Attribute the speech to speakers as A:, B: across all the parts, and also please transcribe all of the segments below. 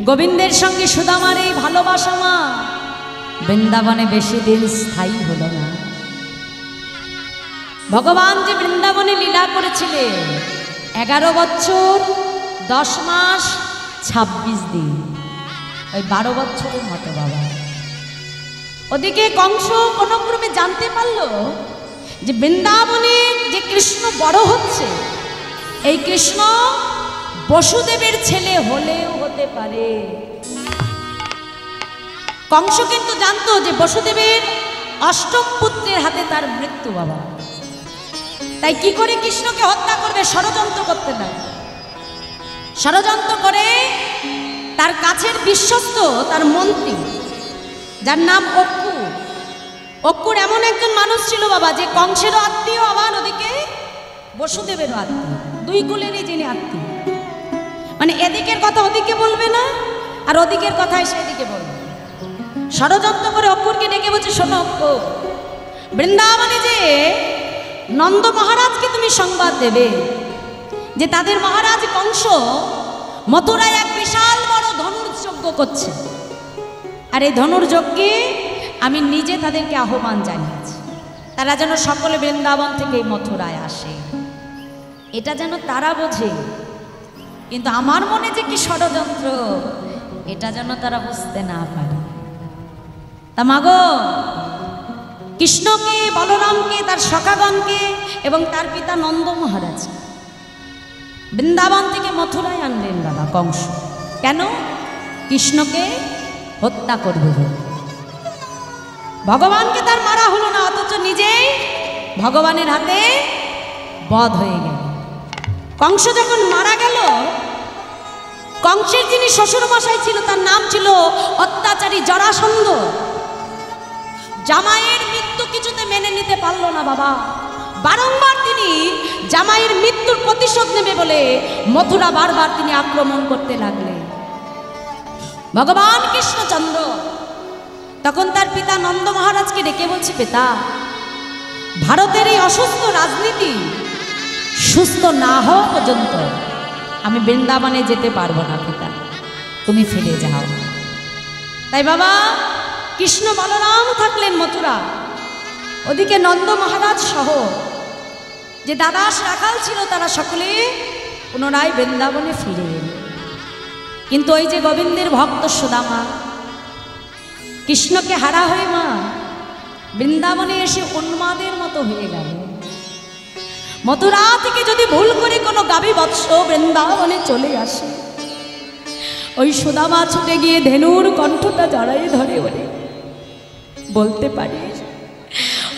A: গোবিন্দের সঙ্গে সুদামার এই ভালোবাসা মা বৃন্দাবনে বেশি দিন স্থায়ী হলো না। ভগবান যে বৃন্দাবনে লীলা করেছিলেন 11 বছর 10 মাস 26 দিন, ওই 12 বছরের মতো বাবা। ওদিকে কংস কোনো ক্রমে জানতে পারলো যে বৃন্দাবনে যে কৃষ্ণ বড় হচ্ছে, এই কৃষ্ণ বসুদেবের ছেলে হলেও হতে পারে। কংস কিন্তু জানতো যে বসুদেবের অষ্টম পুত্রের হাতে তার মৃত্যু বাবা। তাই কি করে কৃষ্ণকে হত্যা করবে, ষড়যন্ত্র করতে লাগে। ষড়যন্ত্র করে তার কাছের বিশ্বস্ত তার মন্ত্রী, যার নাম অক্কু। অক্কুর এমন একজন মানুষ ছিল বাবা যে কংসেরও আত্মীয়, আবার ওদিকে বসুদেবেরও আত্মীয়, দুই কুলেরই যিনি আত্মীয়। মানে এদিকের কথা ওদিকে বলবে না, আর ওদিকের কথাই সেদিকে বলবে। ষড়যন্ত্র করে অক্কুরকে ডেকে বলছে, শোনো অক্কু, বৃন্দাবনে যে নন্দ মহারাজকে তুমি সংবাদ দেবে যে তাদের মহারাজ কংস মথুরায় এক বিশাল বড় ধনুর্যজ্ঞ করছে, আর এই ধনুর্যজ্ঞে আমি নিজে তাদেরকে আহ্বান জানিয়েছি, তারা যেন সকলে বৃন্দাবন থেকে মথুরায় আসে। এটা যেন তারা বোঝে, কিন্তু আমার মনে যে কি ষড়যন্ত্র এটা যেন তারা বুঝতে না পারে। তা মাগো, কৃষ্ণকে, বলরামকে, তার সখাগণকে এবং তার পিতা নন্দ মহারাজ বৃন্দাবন থেকে মথুরায় আনলেন বাবা কংস। কেন? কৃষ্ণকে হত্যা করবে বলে। ভগবানকে তার মারা হলো না, অথচ নিজেই ভগবানের হাতে বধ হয়ে গেল। কংস যখন মারা গেল, কংসের যিনি শ্বশুরমশাই ছিল তার নাম ছিল অত্যাচারী জরাসন্ধ। জামাইয়ের মৃত্যু কিছুতে মেনে নিতে পারল না বাবা। বারংবার তিনি জামাইয়ের মৃত্যুর প্রতিশোধ নেবে বলে মথুরা বারবার তিনি আক্রমণ করতে লাগলেন। ভগবান কৃষ্ণচন্দ্র তখন তার পিতা নন্দ মহারাজকে ডেকে বলছে, পিতা, ভারতের এই অসুস্থ রাজনীতি সুস্থ না হওয়া পর্যন্ত আমি বৃন্দাবনে যেতে পারবো না পিতা, তুমি ফিরে যাও। তাই বাবা কৃষ্ণ বলরাম থাকলেন মথুরা, ওদিকে নন্দ মহারাজ সহ যে দাদাস রাখাল ছিল তারা সকলে পুনরায় বৃন্দাবনে ফিরে এল। কিন্তু ওই যে গোবিন্দের ভক্ত সুদামা কৃষ্ণকে হারা হয়ে মা বৃন্দাবনে এসে উন্মাদের মতো হয়ে গেল। মথুরা থেকে যদি ভুল করে কোনো গাভী বৎস বৃন্দাবনে চলে আসে, ওই সুদামা ছুটে গিয়ে ধেনুর কণ্ঠটা জড়াই ধরে বলে, বলতে পারি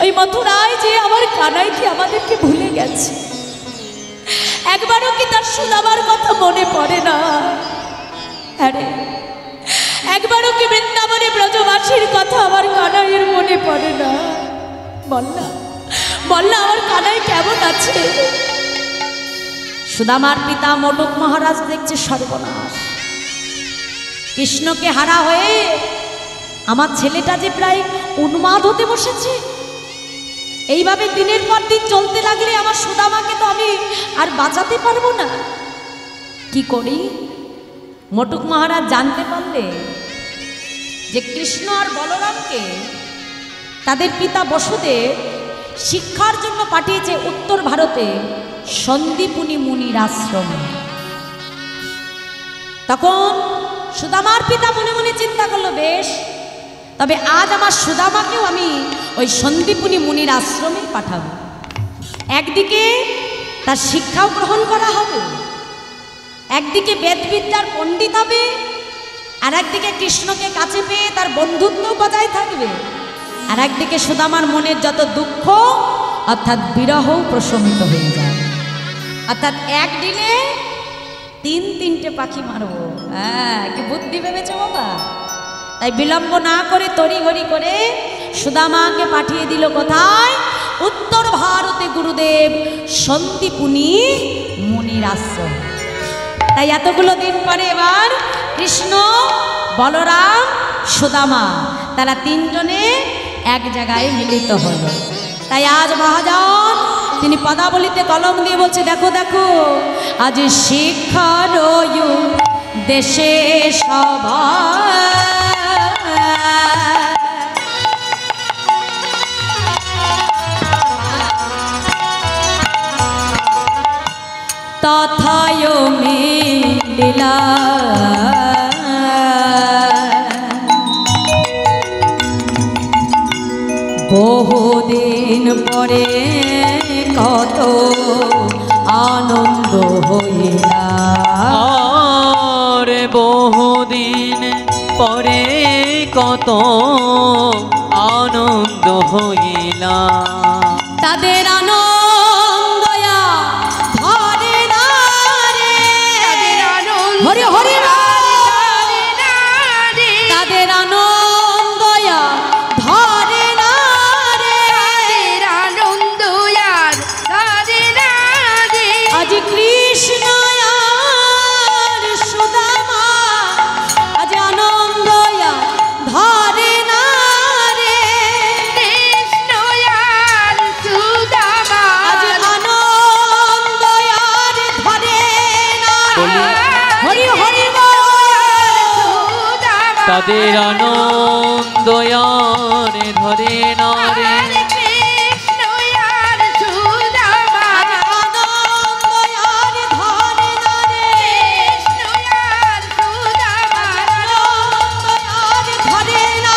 A: ওই মথুরায় যে আমার কানাই কি আমাদেরকে ভুলে গেছে? একবারও কি তার সুদামার কথা মনে পড়ে না? আরে একবারও কি বৃন্দাবনে ব্রজবাসীর কথা আমার কানাইয়ের মনে পড়ে না? বললা বললা আমার কানাই কেমন আছে? সুদামার পিতা মটক মহারাজ দেখছে সর্বনাশ, কৃষ্ণকে হারা হয়ে আমার ছেলেটা যে প্রায় উন্মাদ হতে বসেছে। এইভাবে দিনের পর দিন চলতে লাগলে আমার সুদামাকে তো আমি আর বাঁচাতে পারবো না। কি করি? মটক মহারাজ জানতে পারলে যে কৃষ্ণ আর বলরামকে তাদের পিতা বসুদেব শিক্ষার জন্য পাঠিয়েছে উত্তর ভারতে সন্দীপুনি মুনির আশ্রমে। তখন সুদামার পিতা মনে মনে চিন্তা করলো, বেশ, তবে আজ আমার সুদামাকেও আমি ওই সন্দীপুনি মুনির আশ্রমে পাঠাবো। একদিকে তার শিক্ষাও গ্রহণ করা হবে, একদিকে বেদবিদ্যার পণ্ডিত হবে, আর একদিকে কৃষ্ণকে কাছে পেয়ে তার বন্ধুত্ব বজায় থাকবে, আর একদিকে সুদামার মনের যত দুঃখ অর্থাৎ বিরহ প্রশমিত হয়ে যায়। অর্থাৎ এক দিনে তিনটে পাখি মারবো। হ্যাঁ, কি বুদ্ধি ভেবেছ বাবা? তাই বিলম্ব না করে তড়িঘড়ি করে সুদামাকে পাঠিয়ে দিল কোথায়? উত্তর ভারতে গুরুদেব সন্দীপুনি মুনির আশ্রম। তাই এতগুলো দিন পরে এবার কৃষ্ণ, বলরাম, সুদামা তারা তিনজনে এক জায়গায় মিলিত হলো। তাই আজ মহাজন তিনি পদাবলিতে কলম দিয়ে বলছে, দেখো দেখো আজ শিক্ষার দেশে সবাই তথায় মিলিলা বহুদিন পরে কত আনন্দ হইলা
B: রে বহুদিন পরে কত আনন্দ হইলা
A: তাদের আনন্দয়া ধরে না রে হরি হরি তাদের আনন্দয়া ধরে না রে আজ কৃষ্ণ আর সুদামা আজ আনন্দয়া ধরে না রে আজ আনন্দয়ার ধরে না হরি হরি
B: তাদের আনন্দ ধরে না রে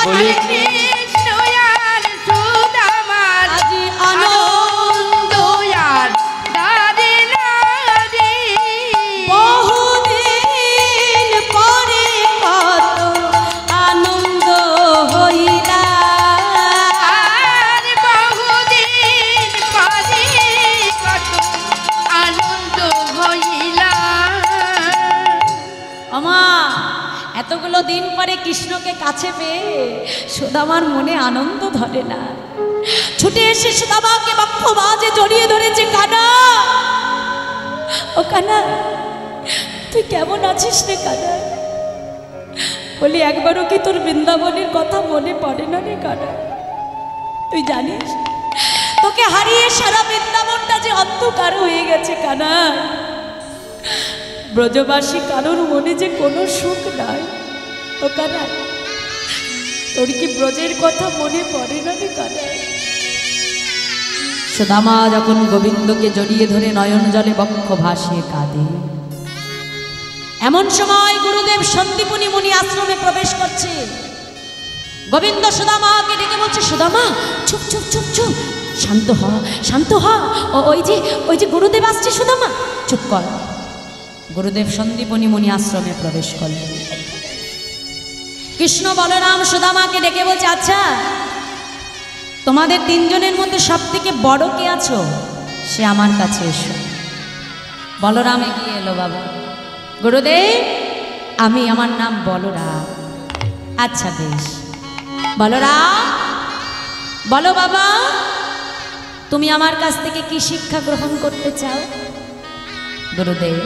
B: বলি
A: বহুদিন পরে কত আনন্দ হইলা আমা এতগুলো দিন পরে কৃষ্ণকে কাছে পেয়ে সুদামার মনে আনন্দ ধরে না ছুটে এসে সুদামাকে বক্ষ বাজে জড়িয়ে ধরেছে কানা ও কানা তুই কেমন আছিস রে কানা বলি একবারও কি তোর বৃন্দাবনের কথা মনে পড়ে না রে কানা তুই জানিস তোকে হারিয়ে সারা বৃন্দাবনটা যে অন্ধকার হয়ে গেছে কানা ব্রজবাসী কারোর মনে যে কোনো সুখ নাই ও কানা তোর কি ব্রজের কথা মনে পড়ে না রে কানা সুদামা যখন গোবিন্দকে জড়িয়ে ধরে নয়ন জলে বক্ষ ভাসিয়ে কাঁদে এমন সময় গুরুদেব সন্দীপনী মুনি আশ্রমে প্রবেশ করছে গোবিন্দ সুদামাকে ডেকে বলছে সুদামা চুপ চুপ চুপ চুপ শান্ত হ শান্ত হ ওই যে গুরুদেব আসছে সুদামা চুপ কর গুরুদেব সন্দীপনী মুনি আশ্রমে প্রবেশ করলেন কৃষ্ণ বলরাম সুদামাকে ডেকে বলছে আচ্ছা তোমাদের তিনজনের মধ্যে সব থেকে বড় কে আছো সে আমার কাছে এসো বলরাম এগিয়ে এলো বাবা গুরুদেব আমি আমার নাম বলরাম আচ্ছা বেশ বলরাম বলো বাবা তুমি আমার কাছ থেকে কি শিক্ষা গ্রহণ করতে চাও গুরুদেব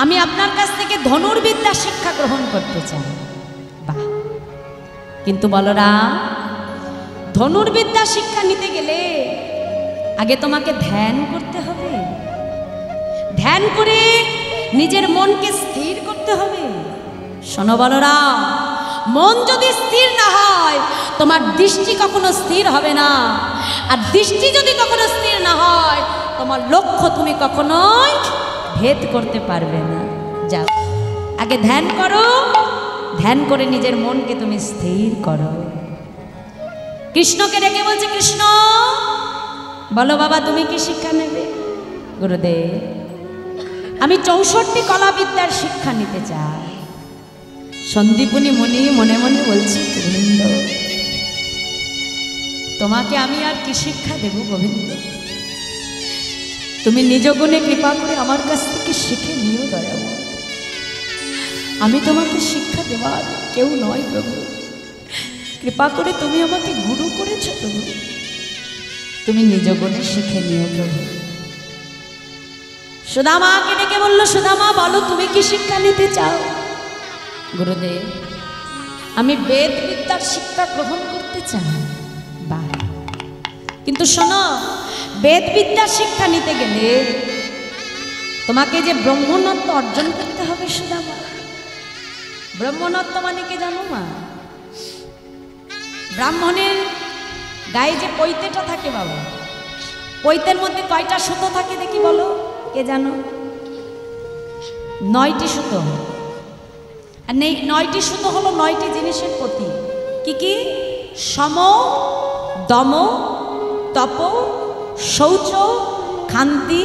A: আমি আপনার কাছ থেকে ধনুর্বিদ্যা শিক্ষা গ্রহণ করতে চাই বাহ কিন্তু বলরাম ধনুর্বিদ্যা শিক্ষা নিতে গেলে আগে তোমাকে ধ্যান করতে হবে ধ্যান করে নিজের মনকে স্থির করতে হবে শোনো বলরাম মন যদি স্থির না হয় তোমার দৃষ্টি কখনো স্থির হবে না আর দৃষ্টি যদি কখনো স্থির না হয় তোমার লক্ষ্য তুমি কখনোই ভেদ করতে পারবে না যাও আগে ধ্যান করো ধ্যান করে নিজের মনকে তুমি স্থির করো কৃষ্ণকে ডেকে বলছে কৃষ্ণ বলো বাবা তুমি কি শিক্ষা নেবে গুরুদেব আমি 64 কলাবিদ্যার শিক্ষা নিতে চাই সন্দীপনী মুনি মনে মনে বলছি গোবিন্দ তোমাকে আমি আর কি শিক্ষা দেব গোবিন্দ তুমি নিজ গুণে কৃপা করে আমার কাছ থেকে শিখে নিও দয়াল আমি তোমাকে শিক্ষা দেওয়ার কেউ নয় প্রভু কৃপা করে তুমি আমাকে গুরু করেছো প্রভু তুমি নিজ গুণে শিখে নিও প্রভু সুদামাকে ডেকে বলল সুদামা বলো তুমি কি শিক্ষা নিতে চাও গুরুদেব আমি বেদ বিদ্যার শিক্ষা গ্রহণ করতে চাই বাহ কিন্তু শোনো বেদ বিদ্যার শিক্ষা নিতে গেলে তোমাকে যে ব্রহ্মণত্ব অর্জন করতে হবে সুদামা ব্রহ্মণত্ব মানে কি জানো মা? ব্রাহ্মণের গায়ে যে পৈতেটা থাকে বাবা, পৈতের মধ্যে কয়টা সুতো থাকে দেখি বলো, কে জানো? 9টি সুতো। আর 9টি সুতো হলো 9টি জিনিসের প্রতীক। কি কি? সম, দম, তপ, শৌচ, ক্ষান্তি,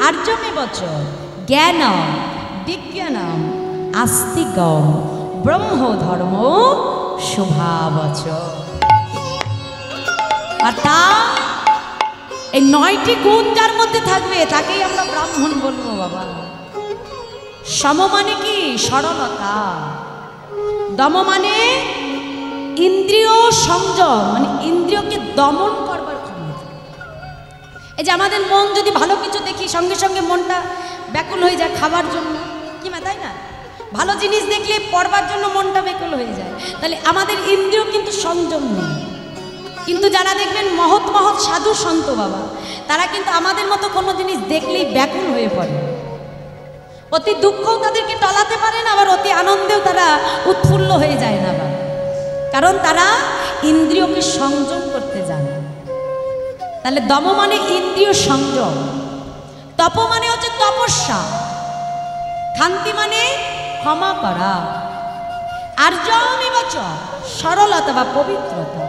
A: আর্যমেবচ, জ্ঞান, বিজ্ঞানম, আস্তিকম, ব্রহ্ম ধর্ম শুভাবচ। আর তা এই 9টি গুণ যার মধ্যে থাকবে তাকেই আমরা ব্রাহ্মণ বলবো বাবা। সম মানে কি? সরলতা। দম মানে ইন্দ্রিয় সংযম, মানে ইন্দ্রিয়কে দমন করবার ক্ষমতা। এই যে আমাদের মন যদি ভালো কিছু দেখি সঙ্গে সঙ্গে মনটা ব্যাকুল হয়ে যায় খাবার জন্য, কি মা তাই না? ভালো জিনিস দেখলে পড়বার জন্য মনটা ব্যাকুল হয়ে যায়। তাহলে আমাদের ইন্দ্রিয় কিন্তু সংযম নেই। কিন্তু যারা দেখবেন মহৎ মহৎ সাধু সন্ত বাবা, তারা কিন্তু আমাদের মতো কোনো জিনিস দেখলেই ব্যাকুল হয়ে পড়ে। অতি দুঃখও তাদেরকে টলাতে পারে না, আবার অতি আনন্দেও তারা উৎফুল্ল হয়ে যায় না বাবা, কারণ তারা ইন্দ্রিয়কে সংযম করতে জানে। তাহলে দম মানে ইন্দ্রিয় সংযম, তপ মানে হচ্ছে তপস্যা, ক্ষান্তি মানে ক্ষমা করা, আর্যমেবচ সরলতা বা পবিত্রতা,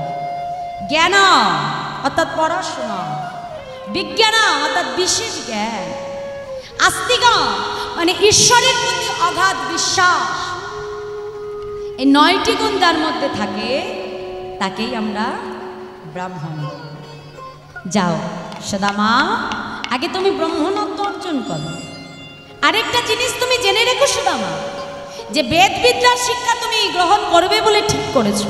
A: জ্ঞান অর্থাৎ পড়াশোনা, বিজ্ঞান অর্থাৎ বিশেষ জ্ঞান, আস্তিকা মানে ঈশ্বরের প্রতি অগাধ বিশ্বাস। এই 9টি গুণ যার মধ্যে থাকে তাকেই আমরা ব্রাহ্মণ। যাও সদামা, আগে তুমি ব্রহ্মণত্ব অর্জন করো। আরেকটা জিনিস তুমি জেনে রেখো সদামা, যে বেদবিদ্যার শিক্ষা তুমি গ্রহণ করবে বলে ঠিক করেছো।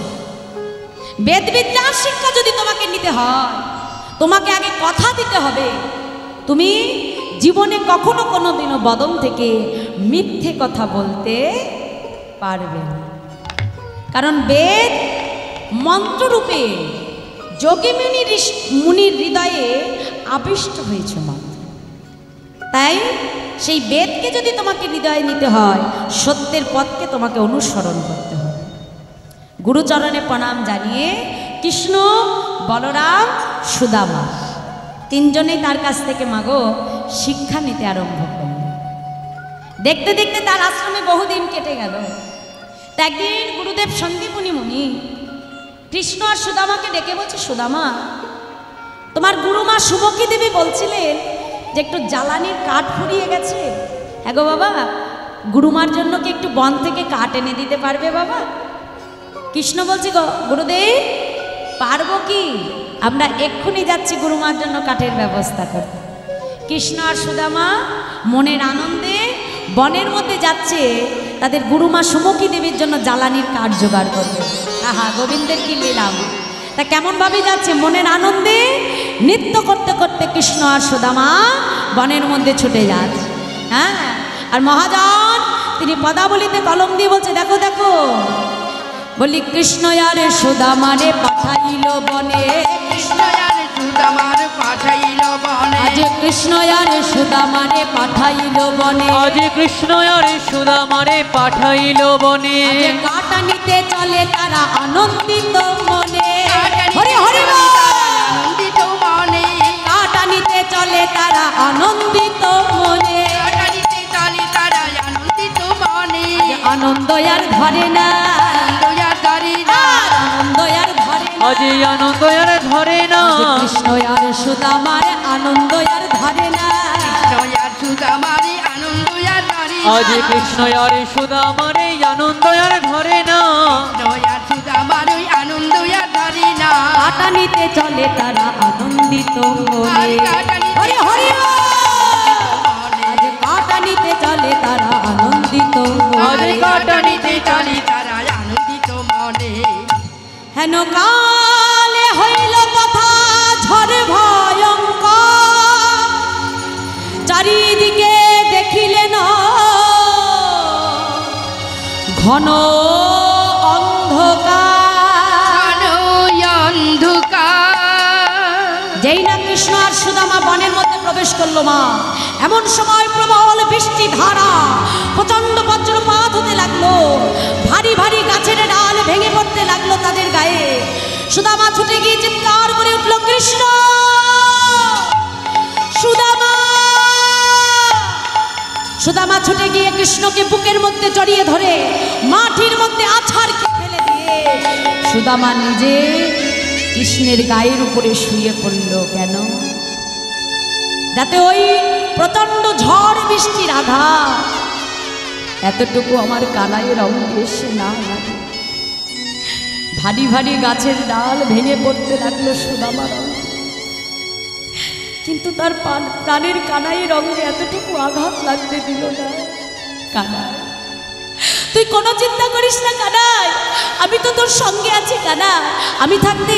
A: বেদবিদ্যার শিক্ষা যদি তোমাকে নিতে হয়, তোমাকে আগে কথা দিতে হবে তুমি জীবনে কখনো কোনো দিনও বদন থেকে মিথ্যে কথা বলতে পারবে না। কারণ বেদ মন্ত্ররূপে যোগী মুনির হৃদয়ে আবিষ্ট হয়েছে মাত্র। তাই সেই বেদকে যদি তোমাকে হৃদয়ে নিতে হয়, সত্যের পথকে তোমাকে অনুসরণ করতে হবে। গুরুচরণে প্রণাম জানিয়ে কৃষ্ণ, বলরাম, সুদামা তিনজনেই তার কাছ থেকে মাগো শিক্ষা নিতে আরম্ভ করল। দেখতে দেখতে তার আশ্রমে বহুদিন কেটে গেল। তা একদিন গুরুদেব সন্দীপনী মুনি কৃষ্ণ আর সুদামাকে ডেকে বলছে, সুদামা, তোমার গুরুমা সুমুখী দেবী বলছিলেন যে একটু জ্বালানির কাঠ ফুরিয়ে গেছে। হ্যাঁ গো বাবা, গুরুমার জন্য কি একটু বন থেকে কাঠ এনে দিতে পারবে বাবা? কৃষ্ণ বলছে, গো গুরুদেব পারবো কি, আমরা এক্ষুনি যাচ্ছি গুরুমার জন্য কাঠের ব্যবস্থা করতে। কৃষ্ণ আর সুদামা মনের আনন্দে বনের মধ্যে যাচ্ছে তাদের গুরুমা সুমুখী দেবীর জন্য জ্বালানির কাঠ জোগাড় করবে। আহা, গোবিন্দের কি লীলাম! তা কেমনভাবে যাচ্ছে? মনের আনন্দে নৃত্য করতে করতে কৃষ্ণ আর সুদামা বনের মধ্যে ছুটে যাচ্ছে। হ্যাঁ, আর মহাজন তিনি পদাবলিতে কলম দিয়ে বলছে, দেখো দেখো, বলি কৃষ্ণ আর সুদামারে পাঠাইল বনে,
C: কৃষ্ণ আর সুদামার পাঠাইল বনে,
A: আজ কৃষ্ণ আর সুদামারে পাঠাইল বনে,
B: আজ কৃষ্ণ আর সুদামারে পাঠাইল বনে,
A: আজ কাটা নিতে চলে তারা আনন্দিত মনে। হরি
C: হরি
A: হরি
C: হরি
A: বল।
C: আনন্দিত মনে,
A: কাটা নিতে চলে তারা আনন্দিত মনে,
C: কাটারিতে চলে তারা আনন্দিত মনে,
A: আনন্দ আর ধরে না,
C: দয়া করি না,
A: আর আনন্দ আর ধরে না,
B: আজ আনন্দ আর ধরে না,
A: আজ কৃষ্ণ আর সুদামার আনন্দ আর ধরে না,
C: কৃষ্ণ আর সুদামারে আনন্দ আর ধরে না,
B: আজ কৃষ্ণ আর সুদামারে আনন্দ আর ধরে না,
C: কৃষ্ণ আর সুদামার ওই আনন্দ আর ধরে না,
A: কাটা নিতে চলে তারা আনন্দিত মনে।
C: আর কাটা নিতে
A: হরি হরি বল। আজ কাটা নিতে চলে তারা আনন্দিত
C: আর
A: মনে।
C: কাটা নিতে চলে তারা আনন্দিত মনে,
A: হেন কালে হইল কথা ঝড় ভয়ঙ্কর, চারিদিকে দেখিলেন ঘন অন্ধকার।
C: অন্ধকার
A: যেই না কৃষ্ণ আর সুদামা বনের মধ্যে প্রবেশ করলো মা, এমন সময় প্রবল বৃষ্টি ধারা প্রচন্ড বজ্রপাত হতে লাগলো। সুদামা ছুটে গিয়ে চিৎকার করে উঠল, কৃষ্ণ সুদামা। সুদামা ছুটে গিয়ে কৃষ্ণকে বুকের মধ্যে জড়িয়ে ধরে মাটির মধ্যে আছাড় ফেলে দিয়ে সুদামা নিজে কৃষ্ণের গায়ের উপরে শুয়ে পড়ল। কেন? যাতে ওই প্রচন্ড ঝড় বৃষ্টির আঘাত এতটুকু আমার কানাইয়ের অঙ্গে এসে না লাগে। ভারী ভারী গাছের ডাল ভেঙে পড়তে লাগলো সুদামার অঙ্গে, কিন্তু তার প্রাণের কানাইয়ের অঙ্গে এতটুকু আঘাত লাগতে দিল না। কানাই, তুই কোনো চিন্তা করিস না কানাই, আমি তো তোর সঙ্গে আছি কানা। আমি থাকতে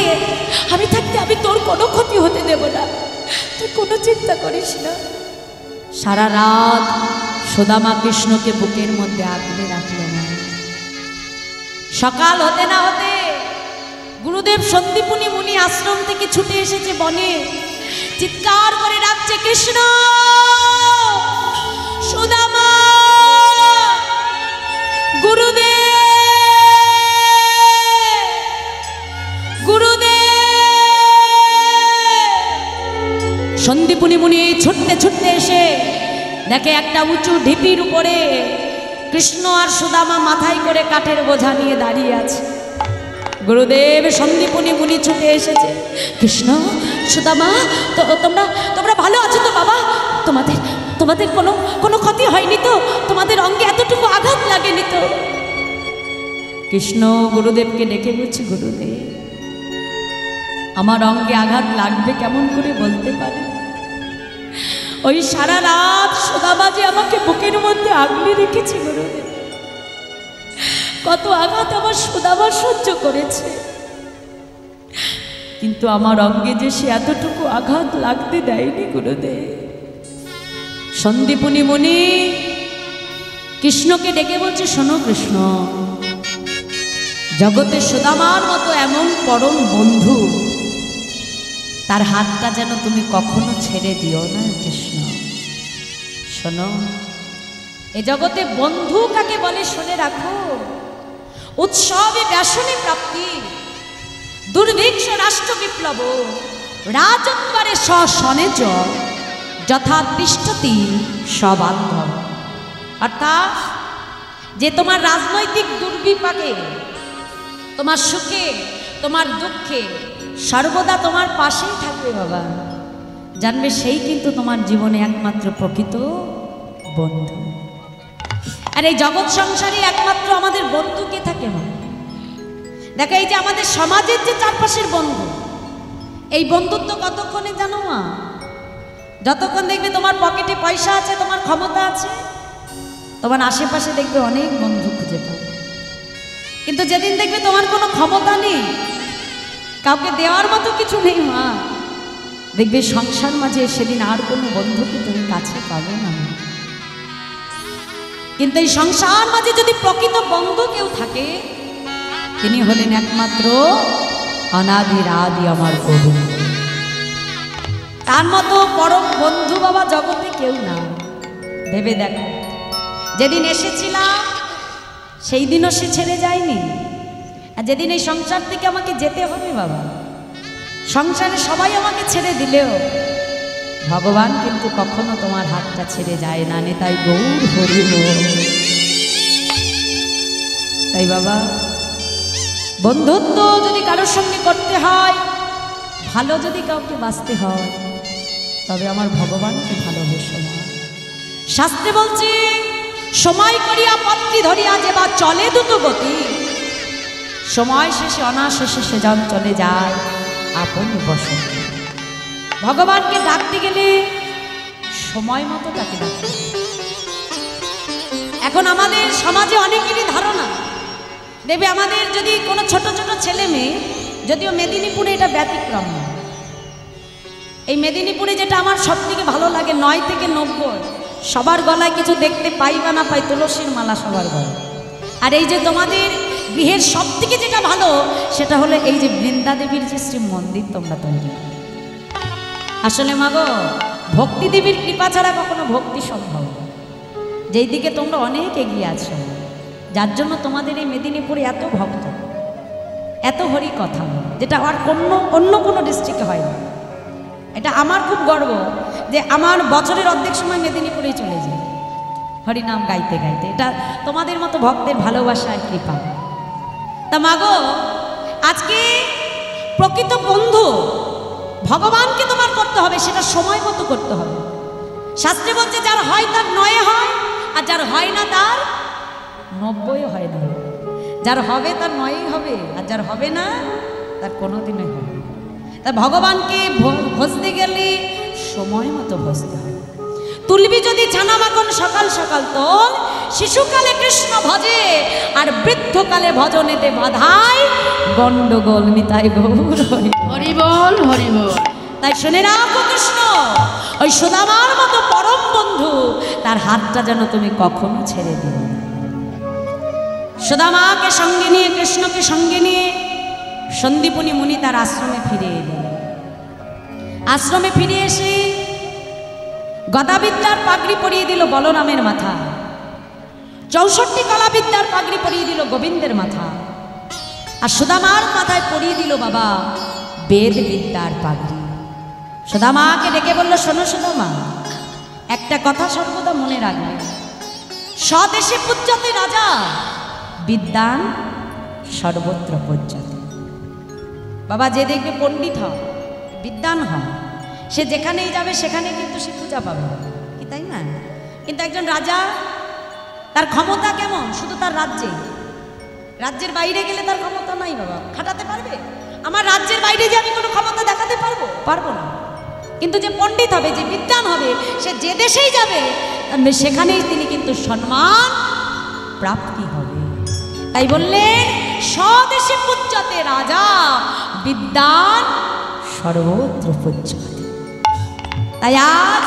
A: আমি তোর কোনো ক্ষতি হতে দেব না, তুই কোনো চিন্তা করিস না। সারা রাত সুদামা কৃষ্ণকে বুকের মধ্যে আগলে রাখল না। সকাল হতে না হতে গুরুদেব সন্দীপুনি মুনি আশ্রম থেকে ছুটে এসেছে বনে, চিৎকার করে ডাকছে, কৃষ্ণ সুদামা গুরুদেব গুরুদেব। সন্দীপুনি মুনি ছুটতে ছুটতে এসে দেখে একটা উঁচু ঢিপির উপরে কৃষ্ণ আর সুদামা মাথায় করে কাঠের বোঝা নিয়ে দাঁড়িয়ে আছে। গুরুদেব সন্দীপুনি মুনি ছুটে এসেছে, কৃষ্ণ সুদামা তো তোমরা ভালো আছো তো বাবা? তোমাদের কোনো ক্ষতি হয়নি তো? তোমাদের অঙ্গে এতটুকু আঘাত লাগেনি তো? কৃষ্ণ গুরুদেবকে ডেকে বলছে, গুরুদেব আমার অঙ্গে আঘাত লাগবে কেমন করে বলতে পারে? ওই সারা রাত সুদামা যে আমাকে বুকের মধ্যে আগলে রেখেছে গুরুদেব, কত আঘাত আমার সুদামা সহ্য করেছে, কিন্তু আমার অঙ্গে যে সে এতটুকু আঘাত লাগতে দেয়নি গুরুদেব। সন্দীপুনি মুনি কৃষ্ণকে ডেকে বলছে, শোনো কৃষ্ণ, জগতে সুদামার মতো এমন পরম বন্ধু, তার হাতটা যেন তুমি কখনো ছেড়ে দিও না কৃষ্ণ। শোনো, এ জগতে বন্ধু কাকে বলে শুনে রাখো। উৎসবে ব্যাসনে প্রাপ্তি, দুর্ভিক্ষ রাষ্ট্র বিপ্লব, রাজদ্বারে সনে চ যথা তিষ্ঠতি সবান্ধব। অর্থাৎ যে তোমার রাজনৈতিক দুর্বিপাকে, তোমার সুখে, তোমার দুঃখে সর্বদা তোমার পাশেই থাকবে বাবা, জানবে সেই কিন্তু তোমার জীবনে একমাত্র প্রকৃত বন্ধু। আর এই জগৎ সংসারে একমাত্র আমাদের বন্ধু কে থাকে মা? দেখো, এই যে আমাদের সমাজের যে চারপাশের বন্ধু, এই বন্ধুত্ব কতক্ষণে জানো মা? যতক্ষণ দেখবে তোমার পকেটে পয়সা আছে, তোমার ক্ষমতা আছে, তোমার আশেপাশে দেখবে অনেক বন্ধু খুঁজে পাবে। কিন্তু যেদিন দেখবে তোমার কোনো ক্ষমতা নেই, কাউকে দেওয়ার মতো কিছু নেই মা, দেখবে সংসার মাঝে সেদিন আর কোনো বন্ধুকে তুমি কাছে পাবে না। কিন্তু এই সংসার মাঝে যদি প্রকৃত বন্ধু কেউ থাকে, তিনি হলেন একমাত্র অনাদির আদি আমার গোবিন্দ। তার মতো পরম বন্ধু বাবা জগতে কেউ না। ভেবে দেখো, যেদিন এসেছিলাম সেই দিনও সে ছেড়ে যায়নি, আর যেদিন এই সংসার থেকে আমাকে যেতে হবে বাবা, সংসারে সবাই আমাকে ছেড়ে দিলেও ভগবান কিন্তু কখনো তোমার হাতটা ছেড়ে যায় না। তাই গৌর হরি বল। তাই বাবা, বন্ধুত্ব যদি কারোর সঙ্গে করতে হয়, ভালো যদি কাউকে বাঁচতে হয়, তবে আমার ভগবানকে ভালোবেসো না। শাস্ত্রে বলছে, সময় করিয়া পত্রী ধরিয়া যে বা চলে দ্রুত গতি, সময় শেষে অনাশেষে সে যান চলে যায় আপন বসতি। ভগবানকে ডাকতে গেলে সময় মতো তাকে ডাকতে। এখন আমাদের সমাজে অনেকেরই ধারণা, দেবে আমাদের যদি কোনো ছোট ছোট ছেলে মেয়ে, যদিও মেদিনীপুরে এটা ব্যতিক্রম না, এই মেদিনীপুরে যেটা আমার সব থেকে ভালো লাগে, 9 থেকে 90 সবার গলায় কিছু দেখতে পাই বা না পাই, তুলসীর মালা সবার গলায়। আর এই যে তোমাদের গৃহের সব থেকে যেটা ভালো, সেটা হলো এই যে বৃন্দা দেবীর যে শ্রী মন্দির তোমরা তৈরি। আসলে মাগো, ভক্তি দেবীর কৃপা ছাড়া কখনো ভক্তি সম্ভব না। যেই দিকে তোমরা অনেক এগিয়ে আছো, যার জন্য তোমাদের এই মেদিনীপুরে এত ভক্ত, এত হরি কথা, যেটা আর অন্য কোনো ডিস্ট্রিক্টে হয় না। এটা আমার খুব গর্ব যে আমার বছরের অর্ধেক সময় মেদিনীপুরেই চলে যায় হরিনাম গাইতে গাইতে। এটা তোমাদের মতো ভক্তের ভালোবাসা আর কৃপা। তা মাগো, আজকে প্রকৃত বন্ধু ভগবানকে তোমার করতে হবে, সেটা সময় মতো করতে হবে। শাস্ত্রে বলছে যার হয় তার 9 হয়, আর যার হয় না তার 90 হয় না। যার হবে তার 9 হবে, আর যার হবে না তার কোনোদিনই হবে না। তা ভগবানকে ভজতে গেলে সময় মতো ভজতে হবে। তুলবি যদি ছানা মাখন সকাল সকাল তোল, শিশুকালে কৃষ্ণ ভজে আর বৃদ্ধকালে ভজনেতে বাধায় গন্ডগোল নিতাই গৌর হরি।
C: হরি বল, হরি বল।
A: তাই শুনে রাখো, কৃষ্ণ ওই সুদামার মতো পরম বন্ধু, তার হাতটা যেন তুমি কখনো ছেড়ে দিও না। সুদামাকে সঙ্গে নিয়ে, কৃষ্ণকে সঙ্গে নিয়ে সন্দীপনী মুনি তার আশ্রমে ফিরে এলেন। আশ্রমে ফিরে এসে গদাবিদ্যার পাগড়ি পরিয়ে দিল বলরামের মাথা, 64 কলাবিদ্যার পাগড়ি পরিয়ে দিল গোবিন্দের মাথা, আর সুদামার মাথায় পরিয়ে দিল বাবা বেদ বিদ্যার পাগড়ি। সুদামাকে ডেকে বলল, শোনো সুদামা, একটা কথা সর্বদা মনে রাখবে, স্বদেশে পূজ্যতে রাজা, বিদ্যান সর্বত্র পূজ্যতে। বাবা, যে দেখবে পণ্ডিত হয়, বিদ্যান হয়, সে যেখানেই যাবে সেখানে কিন্তু সে পূজা পাবে, কি তাই না? কিন্তু একজন রাজা, তার ক্ষমতা কেমন? শুধু তার রাজ্যে, রাজ্যের বাইরে গেলে তার ক্ষমতা নাই বাবা, খাটাতে পারবে? আমার রাজ্যের বাইরে যে আমি কোনো ক্ষমতা দেখাতে পারবো না। কিন্তু যে পণ্ডিত হবে, যে বিদ্বান হবে, সে যে দেশেই যাবে সেখানেই তিনি কিন্তু সম্মান প্রাপ্তি হবে। তাই বললেন, স্বদেশে পূজ্যতে রাজা, বিদ্বান সর্বত্র পূজ্যতে। তাই আজ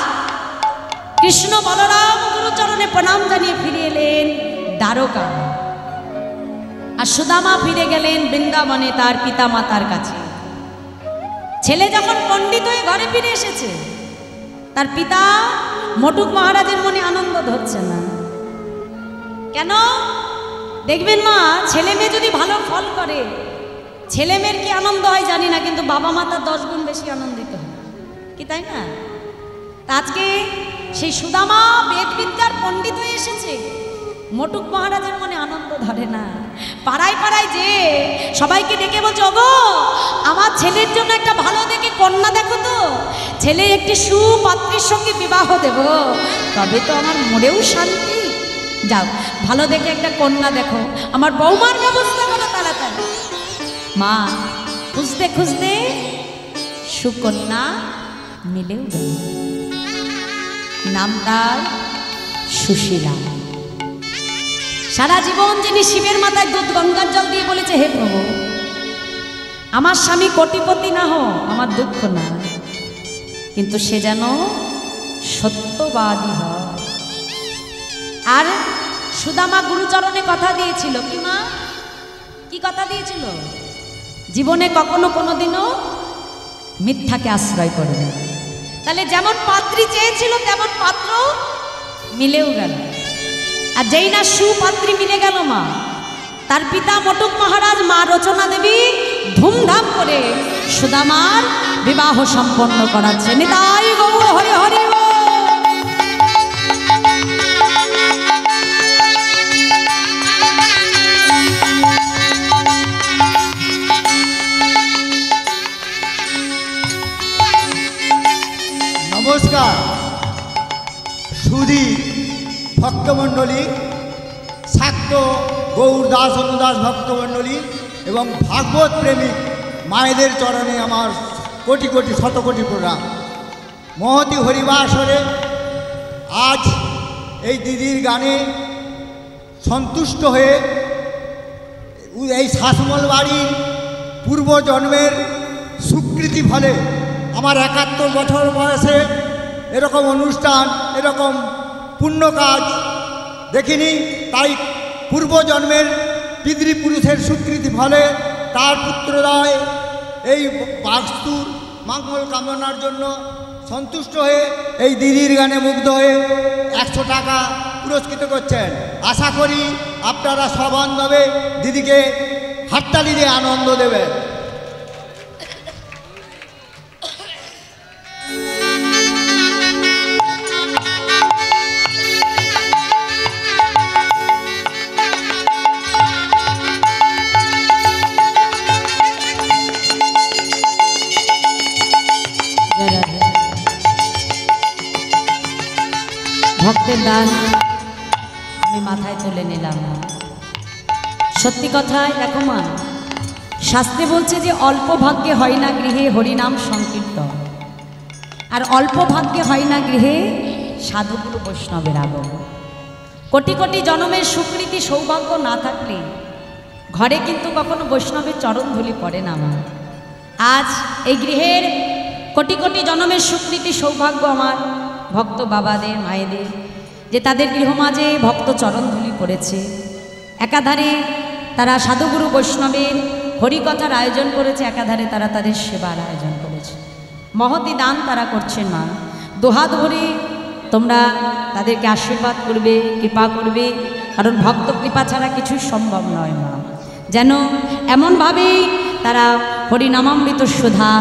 A: কৃষ্ণ বলরাম গুরুচরণে প্রণাম জানিয়ে ফিরে এলেন দ্বারকা, আর সুদামা ফিরে গেলেন বৃন্দাবনে তার পিতা মাতার কাছে। ছেলে যখন পণ্ডিত হয়ে ঘরে ফিরে এসেছে, তার পিতা মটুক মহারাজের মনে আনন্দ ধরছে না। কেন? দেখবেন মা, ছেলে মেয়ে যদি ভালো ফল করে, ছেলে মেয়ের কি আনন্দ হয় জানি না, কিন্তু বাবা মা তার 10 গুণ বেশি আনন্দিত হয়, কি তাই না? আজকে সেই সুদামা বেদ বিদ্যার পণ্ডিত হয়ে এসেছে, মটুক মহারাজের মনে আনন্দ ধরে না। পাড়ায় পাড়ায় যে সবাইকে ডেকে বলছে, ওগো আমার ছেলের জন্য একটা ভালো দেখে কন্যা দেখো তো, ছেলে একটি সুপাত্রীর সঙ্গে বিবাহ দেব, তবে তো আমার মনেও শান্তি। যাও, ভালো দেখে একটা কন্যা দেখো, আমার বৌমার ব্যবস্থা করো তাড়াতাড়ি। মা খুঁজতে খুঁজতে সুকন্যা মিলেও গেল, নাম তার সুশীলা। সারা জীবন যিনি শিবের মাথায় দুধ গঙ্গার জল দিয়ে বলেছে, হে প্রভু, আমার স্বামী কোটিপতি না হোক, আমার দুঃখ না, কিন্তু সে যেন সত্যবাদী হয়। আর সুদামা গুরুচরণে কথা দিয়েছিল, কি মা, কি কথা দিয়েছিল? জীবনে কখনো কোনোদিনও মিথ্যাকে আশ্রয় করবে। তাহলে যেমন পাত্রী চেয়েছিল তেমন পাত্র মিলেও গেল। আর যেই না সুপাত্রী মিলে গেল মা, তার পিতা মটুক মহারাজ, মা রচনা দেবী ধুমধাম করে সুদামার বিবাহ সম্পন্ন করাচ্ছে। নিতাই গৌর হরি হরি।
D: নমস্কার সুধী ভক্তমণ্ডলী, শাক্ত গৌর দাস অনুদাস ভক্তমণ্ডলী এবং ভাগবত প্রেমিক মায়েদের চরণে আমার কোটি কোটি শত কোটি প্রণাম। মহতী হরিবাসরে আজ এই দিদির গানে সন্তুষ্ট হয়ে এই শাসমল বাড়ির পূর্বজন্মের স্বীকৃতি ফলে আমার 71 বছর বয়সে এরকম অনুষ্ঠান, এরকম পুণ্য কাজ দেখিনি। তাই পূর্বজন্মের পিতৃপুরুষের স্বীকৃতি ফলে তার পুত্ররায় এই বাস্তুর মঙ্গল কামনার জন্য সন্তুষ্ট হয়ে এই দিদির গানে মুগ্ধ হয়ে 100 টাকা পুরস্কৃত করছেন। আশা করি আপনারা সবান্ধবে দিদিকে হাততালি দিয়ে আনন্দ দেবেন।
A: ভক্তের দান আমি মাথায় তুলে নিলাম। সত্যি কথাই দেখো মা, শাস্ত্রে বলছে যে অল্প ভাগ্যে হয় না গৃহে হরিনাম সংকীর্তন, আর অল্প ভাগ্যে হয় না গৃহে সাধুগুরু বৈষ্ণবের আগমন। কোটি কোটি জনমের সুকৃতি সৌভাগ্য না থাকলে ঘরে কিন্তু কখনো বৈষ্ণবের চরণ ধুলি পড়ে না মা। আজ এই গৃহের কোটি কোটি জনমের সুকৃতি সৌভাগ্য আমার ভক্ত বাবাদের মায়েদের, যে তাদের গৃহমাঝে ভক্ত চরণধুলি পড়েছে। একাধারে তারা সাধুগুরু বৈষ্ণবের হরিকথার আয়োজন করেছে, একাধারে তারা তাদের সেবার আয়োজন করেছে। মহতি দান তারা করছেন মা। দুহাত ভরে তোমরা তাদেরকে আশীর্বাদ করবে, কৃপা করবে, কারণ ভক্ত কৃপা ছাড়া কিছুই সম্ভব নয় মা। যেন এমনভাবেই তারা হরিনামামৃত সুধা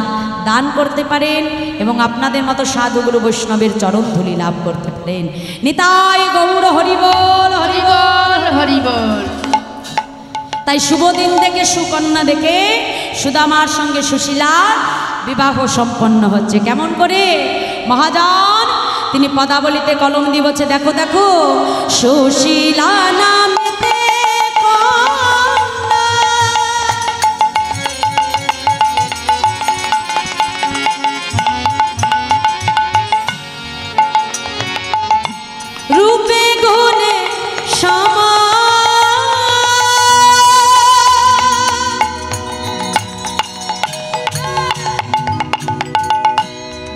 A: দান করতে পারেন এবং আপনাদের মতো সাধুগুরু বৈষ্ণবের চরণধুলি লাভ করতে পারেন। নিতাই গৌর হরিবল হরিবল
C: হরিবল।
A: তাই শুভ দিন দেখে সুকন্যা দেখে সুদামার সঙ্গে সুশীলার বিবাহ সম্পন্ন হচ্ছে। কেমন করে মহাজন তিনি পদাবলিতে কলম দিয়ে বলছে, দেখো দেখো সুশীলা নামেতে রূপে গুণে সমা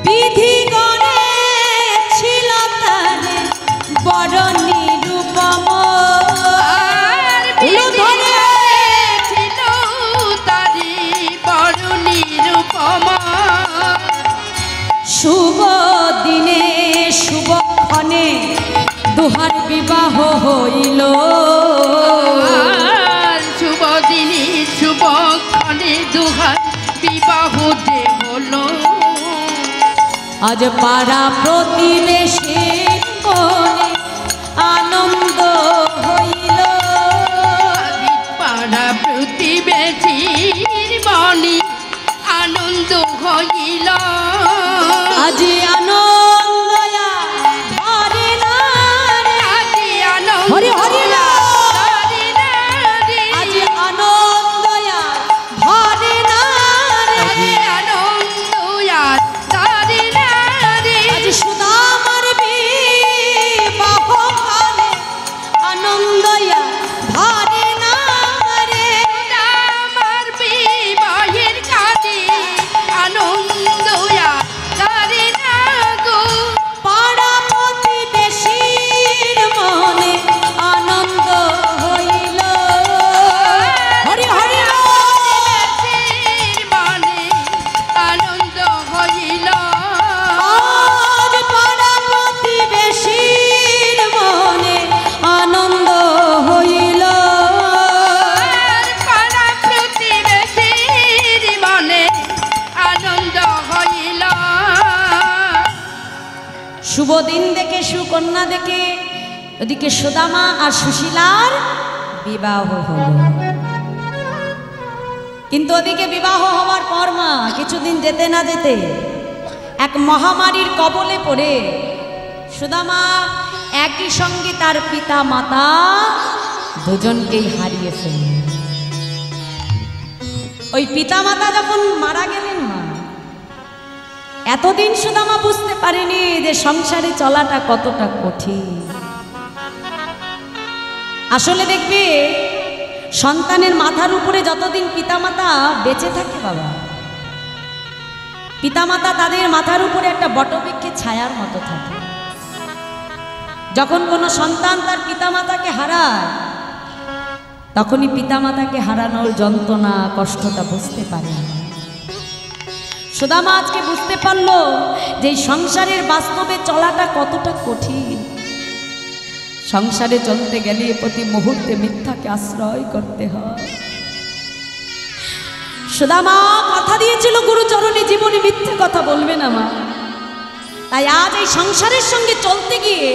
A: বিধি গণে ছিল তারে বড় নিরূপম,
C: আর বিধি ছিল তারি বড় নিরূপম।
A: শুভ দিনে শুভক্ষণে দুহার বিবাহ হইল,
C: আর শুভ দিনে শুভক্ষণে দুহার বিবাহ যে হলো।
A: আজ পাড়া প্রতিবেশীর মনে আনন্দ হইল,
C: পাড়া প্রতিবেশীর মনে আনন্দ হইল।
A: আজ আনন্দ ধরে না রে,
C: আজি আনন্দ
A: হরি হরি না।
C: ধরে না রে,
A: আজ আনন্দ ধরে না রে,
C: আজি আনন্দ আর ধরে না রে।
A: আজ সুদামার বিবাহ কালে আনন্দ ধরে না রে।
C: আমার বিবাহের কাজে আনন্দ আর ধরে না গো।
A: পাড়া প্রতিবেশীর মনে আনন্দ হইল, হরি হরি
C: প্রতিবেশীর মনে আনন্দ হইল।
A: আজ পাড়া প্রতিবেশীর মনে আনন্দ হইল,
C: আর পাড়া প্রতিবেশীর মনে আনন্দ হইল।
A: শুভ দিন দেখে সুকন্যা দেখে ওদিকে সুদামা আর সুশীলার বিবাহ হলো। কিন্তু ওদিকে বিবাহ হওয়ার পর মা কিছুদিন যেতে না যেতে এক মহামারীর কবলে পড়ে সুদামা একই সঙ্গে তার পিতা মাতা দুজনকেই হারিয়ে ফেলল। ওই পিতা মাতা যখন মারা গেলেন মা, এতদিন সুদামা বুঝতে পারেনি যে সংসারে চলাটা কতটা কঠিন। আসলে দেখবে সন্তানের মাথার উপরে যতদিন পিতামাতা বেঁচে থাকে বাবা, পিতামাতা তাদের মাথার উপরে একটা বটবৃক্ষের ছায়ার মতো থাকে। যখন কোনো সন্তান তার পিতামাতাকে হারায় তখনই পিতামাতাকে হারানোর যন্ত্রণা কষ্টটা বুঝতে পারে না। সুদামা আজকে বুঝতে পারলো যে এই সংসারের বাস্তবে চলাটা কতটা কঠিন। সংসারে চলতে গেলে প্রতি মুহূর্তে মিথ্যাকে আশ্রয় করতে হয়। সুদামা কথা দিয়েছিল গুরুচরণে জীবনে মিথ্যে কথা বলবে না মা। তাই আজ এই সংসারের সঙ্গে চলতে গিয়ে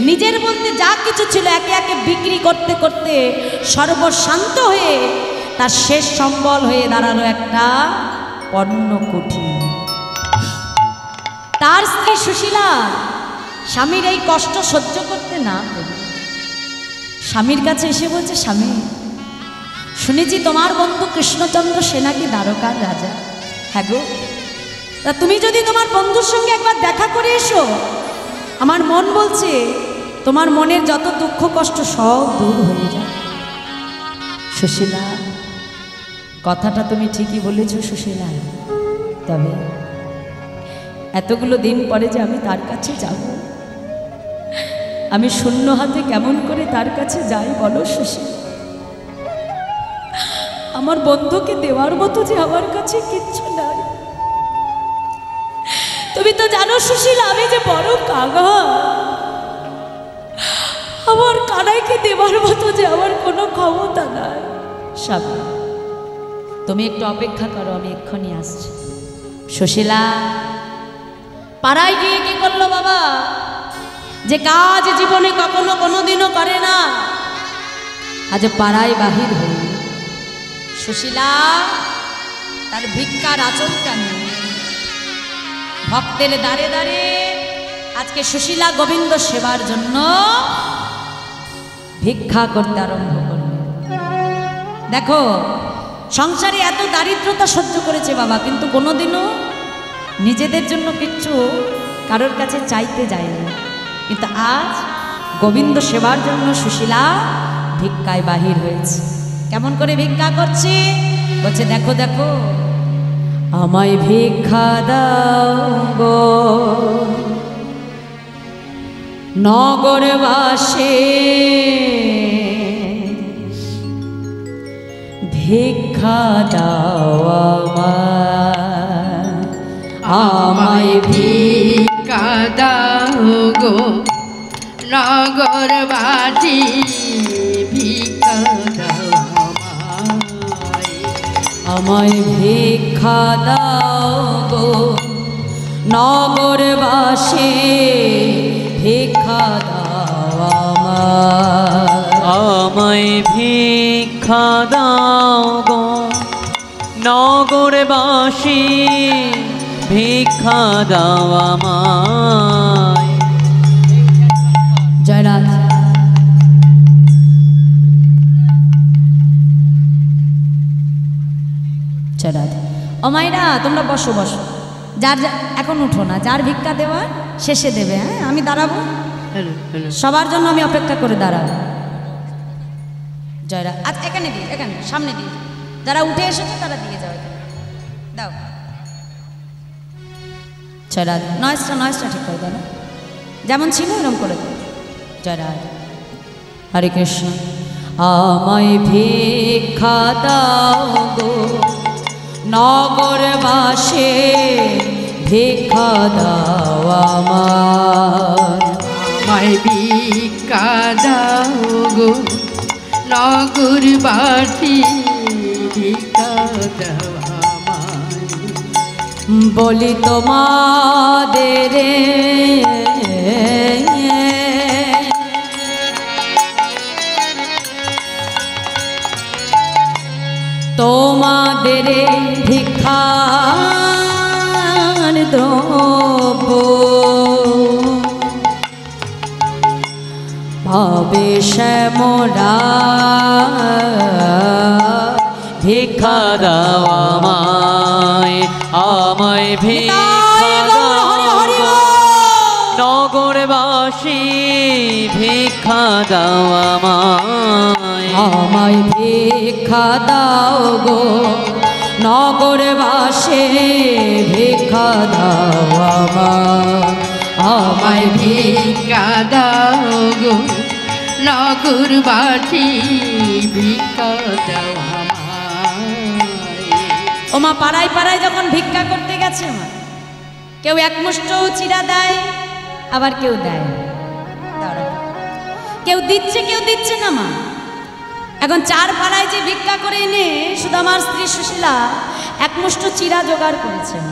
A: নিজের বলতে যা কিছু ছিল একে একে বিক্রি করতে করতে সর্বশান্ত হয়ে তার শেষ সম্বল হয়ে দাঁড়ালো একটা পণ্যকুঠি। তার স্ত্রী সুশীলা স্বামীর এই কষ্ট সহ্য করতে না পেরে স্বামীর কাছে এসে বলছে, স্বামী শুনেছি তোমার বন্ধু কৃষ্ণচন্দ্র সেনাকি দ্বারকার রাজা। হ্যাঁ গো, তা তুমি যদি তোমার বন্ধুর সঙ্গে একবার দেখা করে এসো, আমার মন বলছে তোমার মনের যত দুঃখ কষ্ট সব দূর হয়ে যায়। সুশীলা, কথাটা তুমি ঠিকই বলেছ সুশীলা, তবে এতগুলো দিন পরে যে আমি তার কাছে যাব, আমি শূন্য হাতে কেমন করে তার কাছে যাই বলো সুশীলা? আমার বন্ধুকে দেওয়ার মতো যে আমার কাছে কিচ্ছু নাই। তুমি তো জানো সুশীলা, আমি যে বড় কাঙা, আমার কানাইকে দেওয়ার মতো যে আমার কোনো ক্ষমতা নাই। স্বামী, তুমি একটু অপেক্ষা করো, আমি এক্ষুনি আসছি। সুশীলা পাড়ায় গিয়ে কি করলো বাবা, যে কাজ জীবনে কখনো কোনোদিনও করে না, আজ পাড়ায় বাহির হয়ে সুশীলা তার ভিক্ষার আচলটা নিয়ে ভক্তের দাঁড়ে দাঁড়ে আজকে সুশীলা গোবিন্দ সেবার জন্য ভিক্ষা করতে আরম্ভ করল। দেখো, সংসারে এত দারিদ্রতা সহ্য করেছে বাবা, কিন্তু কোনোদিনও নিজেদের জন্য কিচ্ছু কারোর কাছে চাইতে যায়নি। কিন্তু আজ গোবিন্দ সেবার জন্য সুশীলা ভিক্ষায় বাহির হয়েছে। কেমন করে ভিক্ষা করছে? বলছে, দেখো দেখো আমায় ভিক্ষা দাও গো নগরবাসী, ভিক্ষা দাও আমায়
C: ভিক্ষা দাও গো নগরবাসী, ভিক্ষা দাও
A: আমায় ভিক্ষা দাও গো নগরবাসী, ভিক্ষা দাও
B: আমায় ভিক্ষা দাও গো নগরবাসী, ভিক্ষা দাও আমায়।
A: জয়রাজ, জয়রাজ। ও মাইরা, তোমরা বসো বসো, যার এখন উঠো না, যার ভিক্ষা দেওয়ার শেষে দেবে। হ্যাঁ, আমি দাঁড়াবো, সবার জন্য আমি অপেক্ষা করে দাঁড়াবো। জয়রাজ, আচ্ছা এখানে দিই, এখানে সামনে দিই, যারা উঠে এসেছে তারা দিয়ে যাও, দাও। জয়রাজ, নয়েজটা ঠিক করে দাও, যেমন ছিল এরকম করে দাও। জয়রাজ, হরে কৃষ্ণ। আমায় ভিক্ষা দাও গো নগরবাসী, ভিক্ষা দাও
C: আমায় ভিক্ষা দাও গো নগরবাসী, ভিক্ষা দাও আমায়।
A: বলি তোমাদের তোমাদের ভিক্ষার দ্রব্য ভাবে শ্যামরা,
B: ভিক্ষা দাও আমায়, আমায় ভিক্ষা দাও গো নগরবাসী, ভিক্ষা দাও আমায়।
A: আমায় ভিক্ষা দাও গো নগরবাসী, ভিক্ষা দাও
C: আমায় ভিক্ষা দাও গো নগরবাসী, ভিক্ষা দাও আমায়।
A: ও মা, পাড়ায় পাড়ায় যখন ভিক্ষা করতে গেছে মা, কেউ একমুষ্ট চিরা দেয়, আবার কেউ দেয়, কেউ দিচ্ছে না মা। এখন চার পাড়ায় যে ভিক্ষা করে এনে শুধু আমার স্ত্রী সুশীলা একমুষ্ট চিরা জোগাড় করেছেন,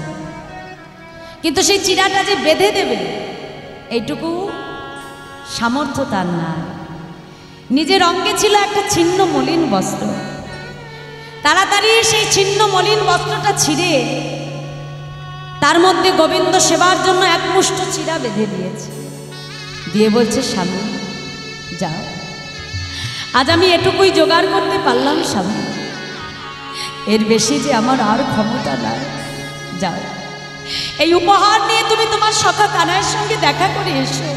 A: কিন্তু সেই চিরাটা যে বেঁধে দেবে এইটুকু সামর্থ্য তার না। নিজের অঙ্গে ছিল একটা ছিন্ন মলিন বস্ত্র, তাড়াতাড়ি সেই ছিন্ন মলিন বস্ত্রটা ছিঁড়ে তার মধ্যে গোবিন্দ সেবার জন্য একমুষ্ট চিরা বেঁধে দিয়েছে, দিয়ে বলছে স্বামী যাও, আজ আমি এটুকুই জোগাড় করতে পারলাম স্বামী, এর বেশি যে আমার আর ক্ষমতা নাই, যাও এই উপহার নিয়ে তুমি তোমার সখা কানাইয়ের সঙ্গে দেখা করে এসো।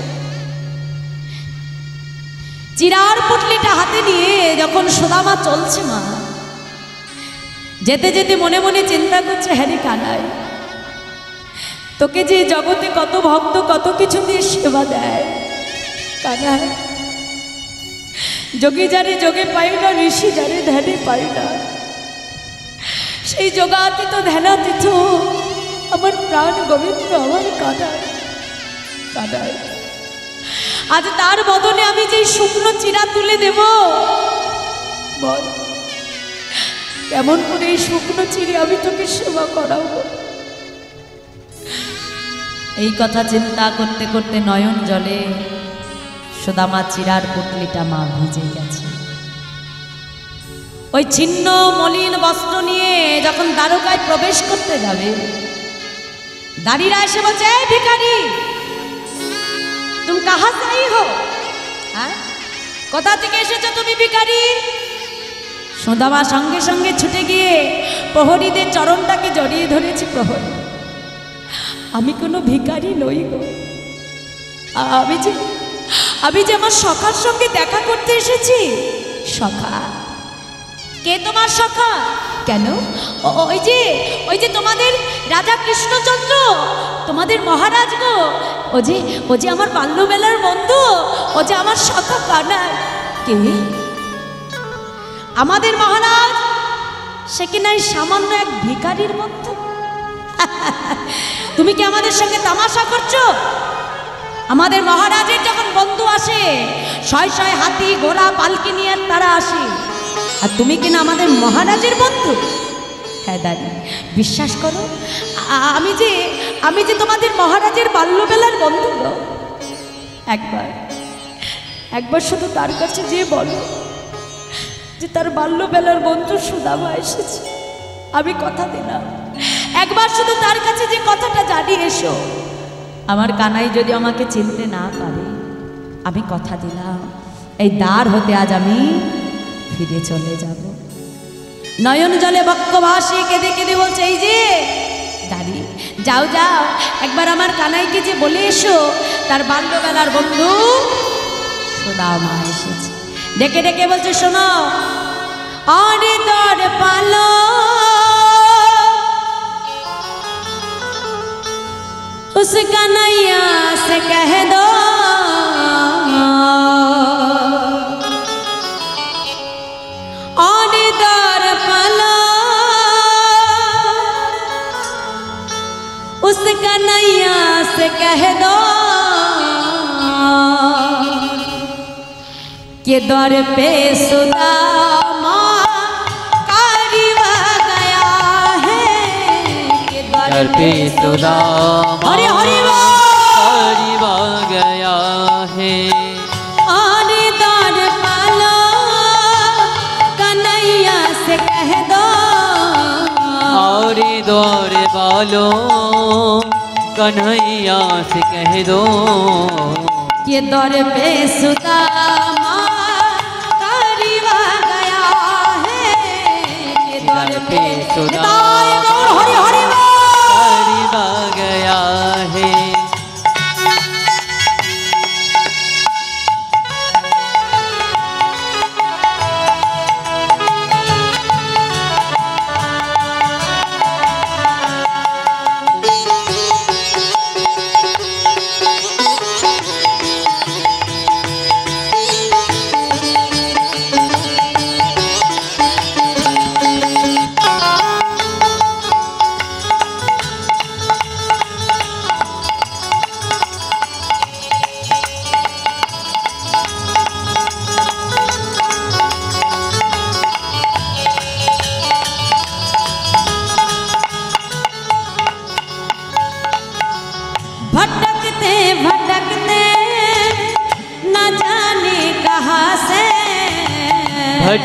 A: চিরার পুটলিটা হাতে নিয়ে যখন সুদামা চলছে মা, যেতে যেতে মনে মনে চিন্তা করছে, হ্যারি কানাই, তোকে যে জগতে কত ভক্ত কত কিছু দিয়ে সেবা দেয়, কানাই যোগী যারে যোগে পাই না, ঋষি যারে ধ্যানে পাই না, সেই যোগাতীত ধ্যানাতীত আমার প্রাণ গোবিন্দ আমার কানাই, কানাই আজ তার বদনে আমি যে শুকনো চিরা তুলে দেব, বল কেমন করে এই শুকনো চিড়ে আমি তোকে সেবা করাবো। এই কথা চিন্তা করতে করতে নয়ন জলে সুদামা চিরার পুটলিটা মা ভিজে গেছে। ওই ছিন্ন মলিন বস্ত্র নিয়ে যখন দ্বারকায় প্রবেশ করতে যাবে, দাঁড়িরা এসে বলছে, এই ভিখারি তুমি কাহা চাই হো, হ্যাঁ কোথা থেকে এসেছো তুমি ভিখারি? সুদামা সঙ্গে সঙ্গে ছুটে গিয়ে প্রহরীদের চরণটাকে জড়িয়ে ধরেছি, প্রহরী আমি কোনো ভিখারি নই গো, আমি যে আমার সখার সঙ্গে দেখা করতে এসেছি। সখা? কে তোমার সখা? কেন? ওই যে তোমাদের রাজা কৃষ্ণচন্দ্র, তোমাদের মহারাজ গো, ও যে আমার বাল্যবেলার বন্ধু, ও যে আমার সখা কানাই। কে? আমাদের মহারাজ, সে কি নাই সামান্য এক ভিখারির বন্ধু? তুমি কি আমাদের সঙ্গে তামাশা করছো? আমাদের মহারাজের যখন বন্ধু আসে, শয় শয় হাতি ঘোড়া পালকি নিয়ে তারা আসে, আর তুমি কিনা আমাদের মহারাজের বন্ধু? হ্যাঁ দাদি, বিশ্বাস করো, আমি যে তোমাদের মহারাজের বাল্যবেলার বন্ধু গো। একবার শুধু তার কাছে যেয়ে বলো যে তার বাল্যবেলার বন্ধু সুদামা এসেছে, আমি কথা দিলাম, একবার শুধু তার কাছে যে কথাটা জানিয়ে এসো। আমার কানাই যদি আমাকে চিনতে না পারে, আমি কথা দিলাম এই দ্বার হতে আজ আমি ফিরে চলে যাব। নয়ন জলে বক্ষ ভাসে কেঁদে কেঁদে বলছে, এই যে দাদি যাও যাও, একবার আমার কানাইকে যে বলে এসো তার বাল্যবেলার বন্ধু সুদামা এসেছে। ডেকে ডেকে বলছে, শোনো আরে দর পালো उस कन्हैया से कह दो और दर पालो उस कन्हैया से कह दो कि दर पे सुदामा
B: दर पे सुदामा
A: हरि हरि
B: हरिवा गया है,
A: और दर पालो कन्हैया से कह दो,
B: और दौर वालो कन्हैया से कह दो
A: कि दर पे सुदामा हरिवा गया है, कि दर पे सुदामा हरि हरि
B: हरिवा गया है।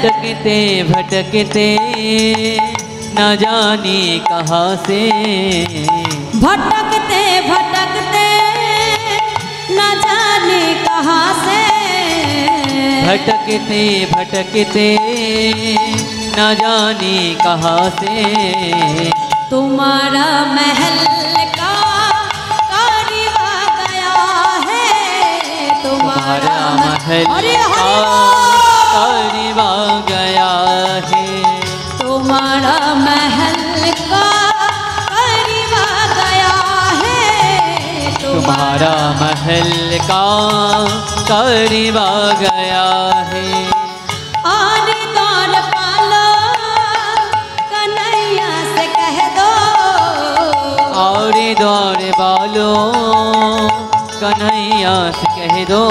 B: भटकते भटकते न जाने कहाँ से,
A: भटकते भटकते न जाने कहाँ से,
B: भटकते भटकते न जाने कहाँ से,
A: तुम्हारा महल का कारीवा गया है,
B: तुम्हारा महल
A: अरे
B: का कारीवा गया है,
A: तुम्हारा महल का कारीवा गया है,
B: तुम्हारा महल का कारीवा गया है।
A: और दौर पालो कन्हैया से कह दो,
B: और दौर बालो कन्हैया से कह दो,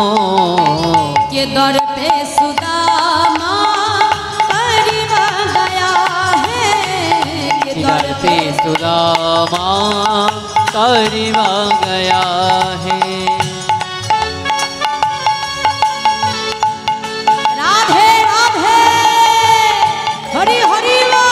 A: ये दौर पे सुदामा कारीवा गया है, ये
B: दर पे सुदामा कारीवा गया है।
A: राधे राधे हरि हरि बोल।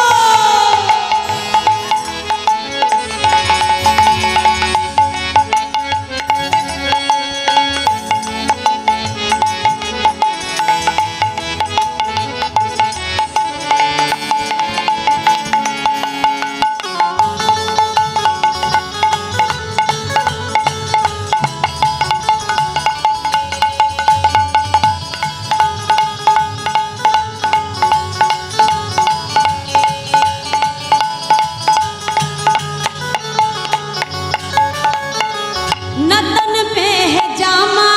A: नतन पे है जामा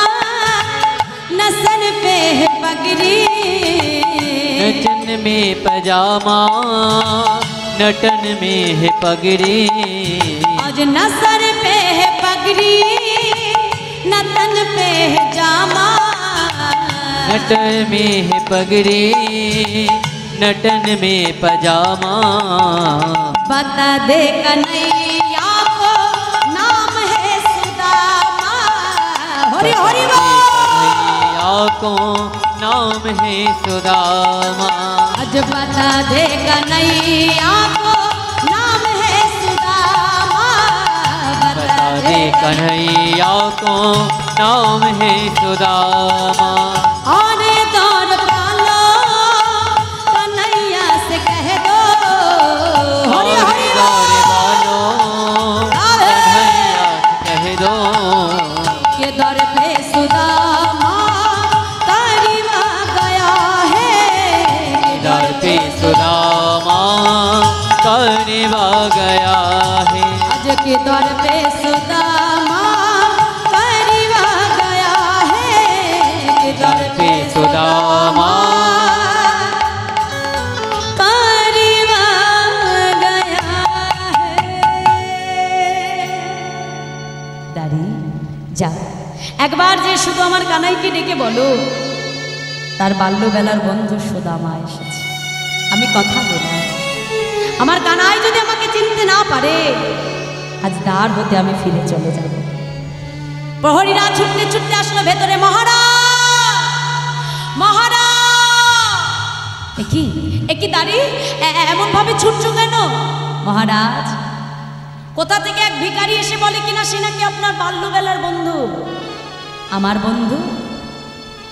A: नसन पे है पगड़ी,
B: नचन में पजामा नटन में है पगड़ी,
A: आज नसर पे है पगड़ी नतन पे है जामा,
B: नटन में है पगड़ी नटन में पजामा,
A: बता दे कन्हैया को नाम है सुदामा, हरि हरि बोल।
B: कन्हैया को नाम है सुदामा,
A: आज बता दे कन्हैया को नाम है सुदामा,
B: बता दे कन्हैया को नाम है सुदामा,
A: और दौर पालो कन्हैया से कह दो, हरि
B: और
A: हरि
B: दौर
A: बोल।
B: बालो कन्हैया से कह दो,
A: ये दौर पे सुदामा कारीवा गया है,
B: दर पे सुदामा कारीवा गया है,
A: आज के दौर पे सुदामा कारीवा गया है, के दौर पे सुदामा कारीवा गया है। দাঁড়ি যা একবার যে শুধু আমার কানাইকে ডেকে বলো তার বাল্যবেলার বন্ধু সুদামা এসেছে, আমি কথা বললাম আমার কানাই যদি আমাকে চিনতে না পারে আজ দ্বার হতে আমি ফিরে চলে যাব। প্রহরীরা ছুটতে ছুটতে আসলো ভেতরে, মহারাজ মহারাজ। একই দাঁড়ি এমন ভাবে ছুটছো কেন মহারাজ? কোথা থেকে এক ভিখারি এসে বলে কিনা সে নাকি আপনার বাল্যবেলার বন্ধু। আমার বন্ধু?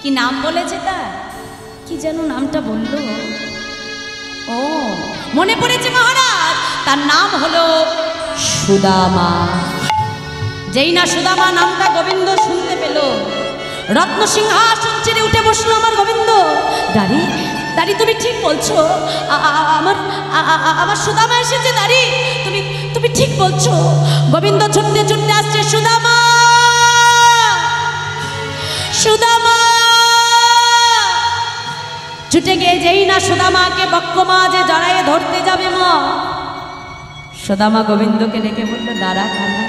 A: কি নাম বলেছে তার? কি যেন নামটা বললো? ও মনে পড়েছে মহারাজ, তার নাম হলো সুদামা। যেই না সুদামা নামটা গোবিন্দ শুনতে পেল, রত্ন সিংহাসন ছেড়ে উঠে বসলো আমার গোবিন্দ। দাঁড়ি দাঁড়ি তুমি ঠিক বলছো, আমার সুদামা এসেছে। দাঁড়ি তুমি ঠিক বলছো। গোবিন্দ ছুটতে ছুটতে আসছে, সুদামা সুদামা। ছুটে গিয়ে যেই না সুদামাকে বক্ষ মাঝে জড়াইয়ে ধরতে যাবে মা, সুদামা গোবিন্দকে ডেকে বলল, দাঁড়া কানা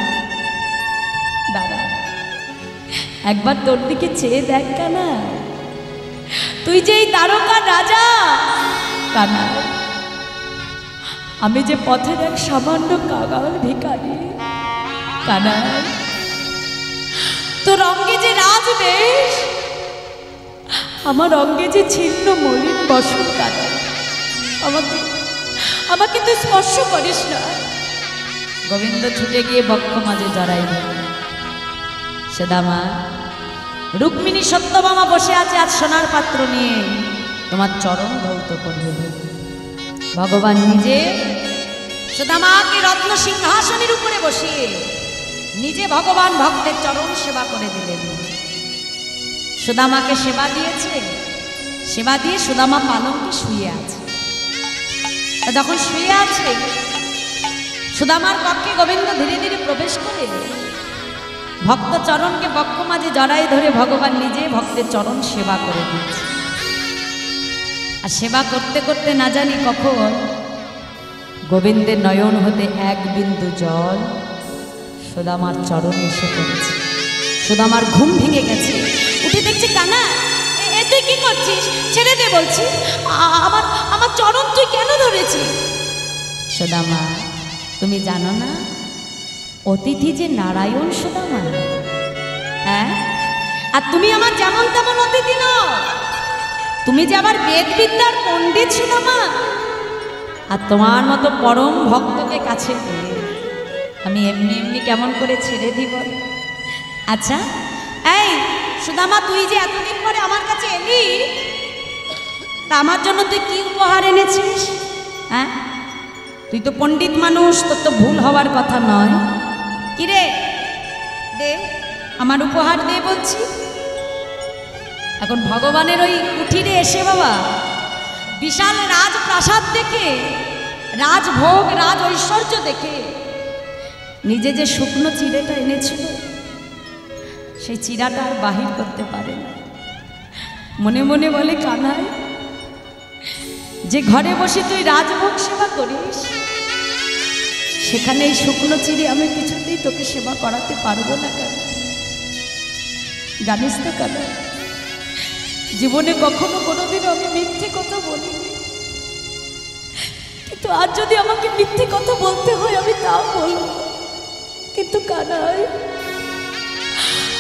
A: দাঁড়া, একবার তোর দিকে চেয়ে দেখ কানা, তুই যে এই দ্বারকার রাজা কানা, আমি যে পথের এক সামান্য কাঙাল ভিখারি কানা, তোর অঙ্গে যে রাজবেশ আমার অঙ্গে যে ছিন্ন মলিন বসন কাটা, আমাকে আমাকে তুই স্পর্শ করিস না। গোবিন্দ ছুটে গিয়ে বক্ষ মাঝে জড়াইল। সুদামা, রুক্মিণী সত্যভামা বসে আছে আজ সোনার পাত্র নিয়ে, তোমার চরণ ধৌত করবে। ভগবান নিজে সুদামাকে রত্ন সিংহাসনের উপরে বসিয়ে নিজে ভগবান ভক্তের চরণ সেবা করে দিলেন। সুদামাকে সেবা দিয়েছে, সেবা দিয়ে সুদামা পালঙ্কে শুয়ে আছে। যখন শুয়ে আছে, সুদামার কক্ষে গোবিন্দ ধীরে ধীরে প্রবেশ করে ভক্ত চরণকে বক্ষ মাঝে জড়াই ধরে ভগবান নিজে ভক্তের চরণ সেবা করে দিচ্ছে। আর সেবা করতে করতে না জানি কখন গোবিন্দের নয়ন হতে এক বিন্দু জল সুদামার চরণে এসে পড়েছে। সুদামার ঘুম ভেঙে গেছে, উঠে দেখছে কানা, এ তুই কি করছিস? ছেড়ে দে বলছি, আমার আমার চরণ তুই কেন ধরেছিস? সুদামা, তুমি জানো না অতিথি যে নারায়ণ সুদামা? হ্যাঁ, আর তুমি আমার যেমন তেমন অতিথি নও, তুমি যে আবার বেদ বিদ্যার পণ্ডিত সুদামা। আর তোমার মতো পরম ভক্তকে কাছে পেয়ে আমি এমনি এমনি কেমন করে ছেড়ে দিব? আচ্ছা এই সুদামা, তুই যে এতদিন পরে আমার কাছে এলি, তা আমার জন্য তুই কি উপহার এনেছিস? হ্যাঁ, তুই তো পণ্ডিত মানুষ, তোর তো ভুল হওয়ার কথা নয়। কিরে, দে আমার উপহার দে বলছি। এখন ভগবানের ওই কুঠিরে এসে বাবা বিশাল রাজপ্রাসাদ দেখে, রাজভোগ রাজ ঐশ্বর্য দেখে নিজে যে শুকনো চিড়েটা এনেছিল সেই চিড়াটা আর বাহির করতে পারে না। মনে মনে বলে, কানাই, যে ঘরে বসে তুই রাজভোগ সেবা করিস, সেখানে এই শুকনো চিড়ে আমি কিছুতেই তোকে সেবা করাতে পারবো না। কেন জানিস তো কানা, জীবনে কখনো কোনোদিনও আমি মিথ্যে কথা বলিনি, কিন্তু আজ যদি আমাকে মিথ্যে কথা বলতে হয় আমি তাও বলবো। কিন্তু কানাই,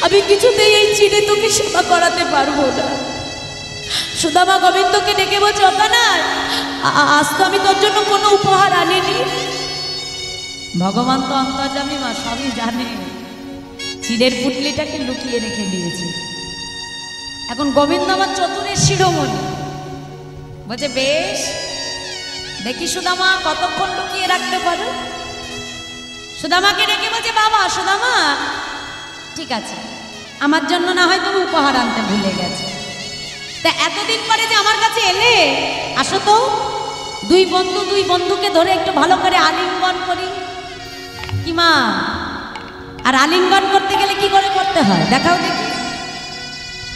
A: আমি কিছুতেই এই চিড়ে তোকে সেবা করাতে পারবো না। সুদামা গোবিন্দকে ডেকে বলছে, কানাই, আজ তো আমি তোর জন্য কোনো উপহার আনিনি। ভগবান তো অন্তর্যামী মা, সবই জানে। চিড়ের পুটলিটাকে লুকিয়ে রেখে দিয়েছে। এখন গোবিন্দ আমার চতুরের শিরোমণি, বলছে বেশ, দেখি সুদামা কতক্ষণ লুকিয়ে রাখতে পারো। সুদামাকে ডেকে বলছে, বাবা সুদামা, ঠিক আছে, আমার জন্য না হয় তুমি উপহার আনতে ভুলে গেছে, তা এতদিন পরে যে আমার কাছে এলে, আসো তো দুই বন্ধুকে ধরে একটু ভালো করে আলিঙ্গন করি। কি মা, আর আলিঙ্গন করতে গেলে কি করে করতে হয় দেখাও দেখি।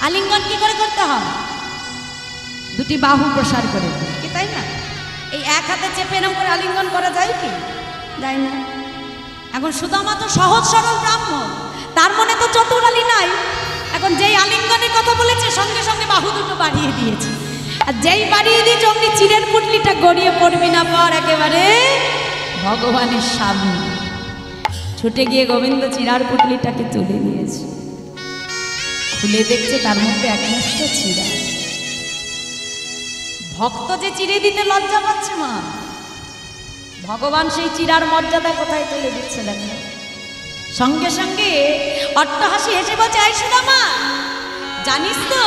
A: আলিঙ্গন কি করে করতে হয়? দুটি বাহু প্রসার করে, কি তাই না? এই এক হাতে চেপে এরম করে আলিঙ্গন করা যায় কি? যায় না। এখন সুদামা তো সহজ সরল ব্রাহ্মণ, তার মনে তো চতুরালি নাই। এখন যেই আলিঙ্গনের কথা বলেছে সঙ্গে সঙ্গে বাহু দুটো বাড়িয়ে দিয়েছে, আর যেই বাড়িয়ে দিয়েছে অমনি চিড়ের পুটলিটা গড়িয়ে পড়বি না পর একেবারে ভগবানের সামনে। ছুটে গিয়ে গোবিন্দ চিড়ার পুটলিটাকে তুলে নিয়েছে, খুলে দেখছে তার মধ্যে একমাত্র চিড়া। ভক্ত যে চিড়ে দিতে লজ্জা পাচ্ছে মা, ভগবান সেই চিড়ার মর্যাদা কোথায় তুলে দিচ্ছে দেখো। সঙ্গে সঙ্গে অট্টহাসি হেসে বলছে, এই সুদামা, জানিস তো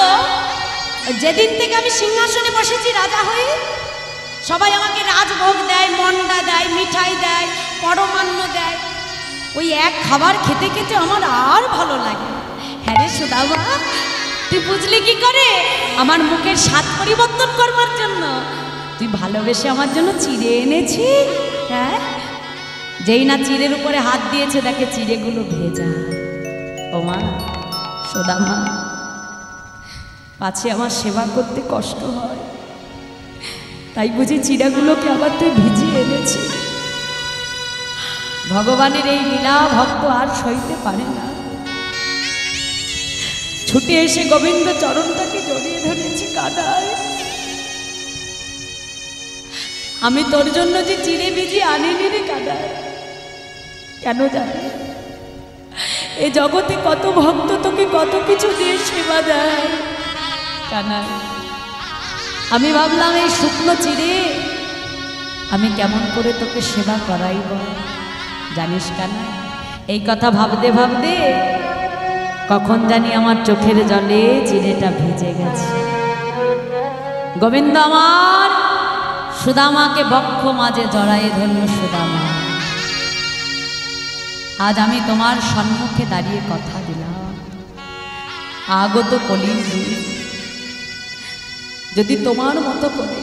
A: যেদিন থেকে আমি সিংহাসনে বসেছি রাজা হয়ে, সবাই আমাকে রাজভোগ দেয়, মন্ডা দেয়, মিঠাই দেয়, পরমান্ন দেয়। ওই এক খাবার খেতে খেতে আমার আর ভালো লাগে। হ্যাঁ রে সুদামা, তুই বুঝলি কি করে? আমার মুখের স্বাদ পরিবর্তন করবার জন্য তুই ভালোবেসে আমার জন্য চিড়ে এনেছি। হ্যাঁ, যেই না চিড়ের উপরে হাত দিয়েছে দেখে চিড়েগুলো ভেজা। ও মা সুদামা, পাছে আমার সেবা করতে কষ্ট হয়, তাই বুঝি চিড়াগুলোকে আবার তুই ভিজিয়ে এনেছি। ভগবানের এই লীলা ভক্ত আর সইতে পারে না। ছুটে এসে গোবিন্দ চরণটাকে জড়িয়ে ধরেছি, কাদায় আমি তোর জন্য যে চিড়ে ভিজিয়ে আনিনি রে কাদায়। কেন জানি এ জগতে কত ভক্ত তোকে কত কিছু দিয়ে সেবা দেয়, কানাই, আমি ভাবলাম এই শুকনো চিড়ে আমি কেমন করে তোকে সেবা করাইব। জানিস কানাই, এই কথা ভাবতে ভাবতে কখন জানি আমার চোখের জলে চিড়েটা ভিজে গেছে। গোবিন্দ আমার সুদামাকে বক্ষ মাঝে জড়ায়ে ধরল। সুদামা, আজ আমি তোমার সম্মুখে দাঁড়িয়ে কথা দিলাম, আগত কলির যুগ, যদি তোমার মতো করে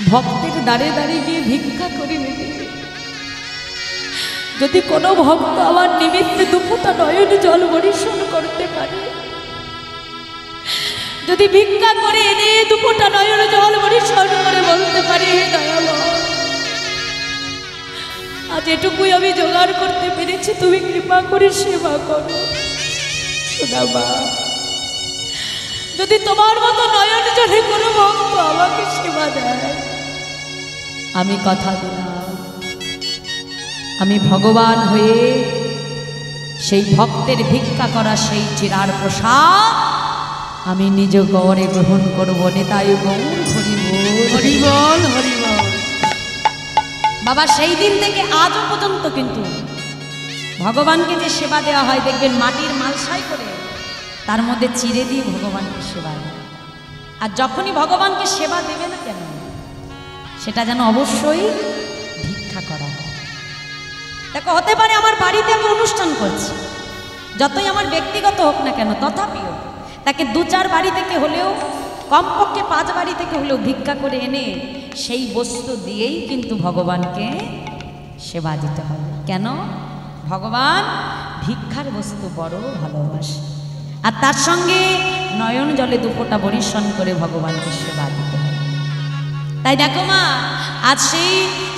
A: ভক্তের দাঁড়ে দাঁড়িয়ে গিয়ে ভিক্ষা করে নেবে, যদি কোনো ভক্ত আমার নিমিত্তে দুপুটা নয়ন জল বরিশন করতে পারে, যদি ভিক্ষা করে এনে দুপুটা নয়ন জল বরিশন করে বলতে পারে, দয়াময় আজ এটুকুই আমি জোগাড় করতে পেরেছি, তুমি কৃপা করে সেবা করো। সুদামা, যদি তোমার মতো নয়ন জলে কোনো ভক্ত আমাকে সেবা দেয়, আমি কথা দিলাম, আমি ভগবান হয়ে সেই ভক্তের ভিক্ষা করা সেই চিরার প্রসাদ আমি নিজ গড়ে গ্রহণ করব। নেতাই গৌর হরিবল
C: হরিবল হরিবল।
A: বাবা, সেই দিন থেকে আজও পর্যন্ত কিন্তু ভগবানকে যে সেবা দেওয়া হয় দেখবেন মাটির মালসাই করে তার মধ্যে চিড়ে দিয়ে ভগবানকে সেবা দেয়। আর যখনই ভগবানকে সেবা দেবে না কেন, সেটা যেন অবশ্যই ভিক্ষা করা হয়। দেখো, হতে পারে আমার বাড়িতে আমি অনুষ্ঠান করছি, যতই আমার ব্যক্তিগত হোক না কেন, তথাপিও তাকে 2-4 বাড়ি থেকে হলেও, কমপক্ষে 5 বাড়ি থেকে হলেও ভিক্ষা করে এনে সেই বস্তু দিয়েই কিন্তু ভগবানকে সেবা দিতে হবে। কেন? ভগবান ভিক্ষার বস্তু বড় ভালোবাসে, আর তার সঙ্গে নয়ন জলে দুপোটা বরিশন করে ভগবানকে সেবা দিতে হবে। তাই দেখো মা, আজ সেই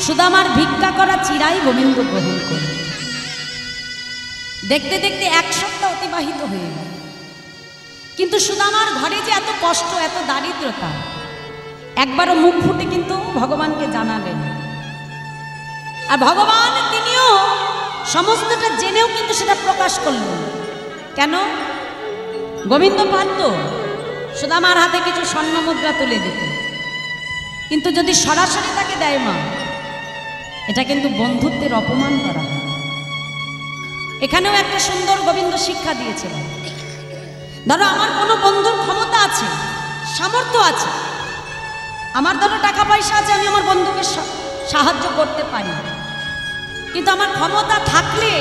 A: সুদামার ভিক্ষা করা চিরাই গোবিন্দ গ্রহণ করে। দেখতে দেখতে 1 সপ্তাহ অতিবাহিত হয়ে গেল, কিন্তু সুদামার ঘরে যে এত কষ্ট, এত দারিদ্রতা, একবারও মুখ ফুটে কিন্তু ভগবানকে জানালেন। আর ভগবান তিনিও সমস্তটা জেনেও কিন্তু সেটা প্রকাশ করলেন। কেন? গোবিন্দ পারত সুদামার হাতে কিছু স্বর্ণ মুদ্রা তুলে দিতে, কিন্তু যদি সরাসরি তাকে দেয় মা, এটা কিন্তু বন্ধুত্বের অপমান করা হয়। এখানেও একটা সুন্দর গোবিন্দ শিক্ষা দিয়েছিল। ধরো আমার কোনো বন্ধুর ক্ষমতা আছে, সামর্থ্য আছে, আমার ধরো টাকা পয়সা আছে, আমি আমার বন্ধুকে সাহায্য করতে পারি, কিন্তু আমার ক্ষমতা থাকলে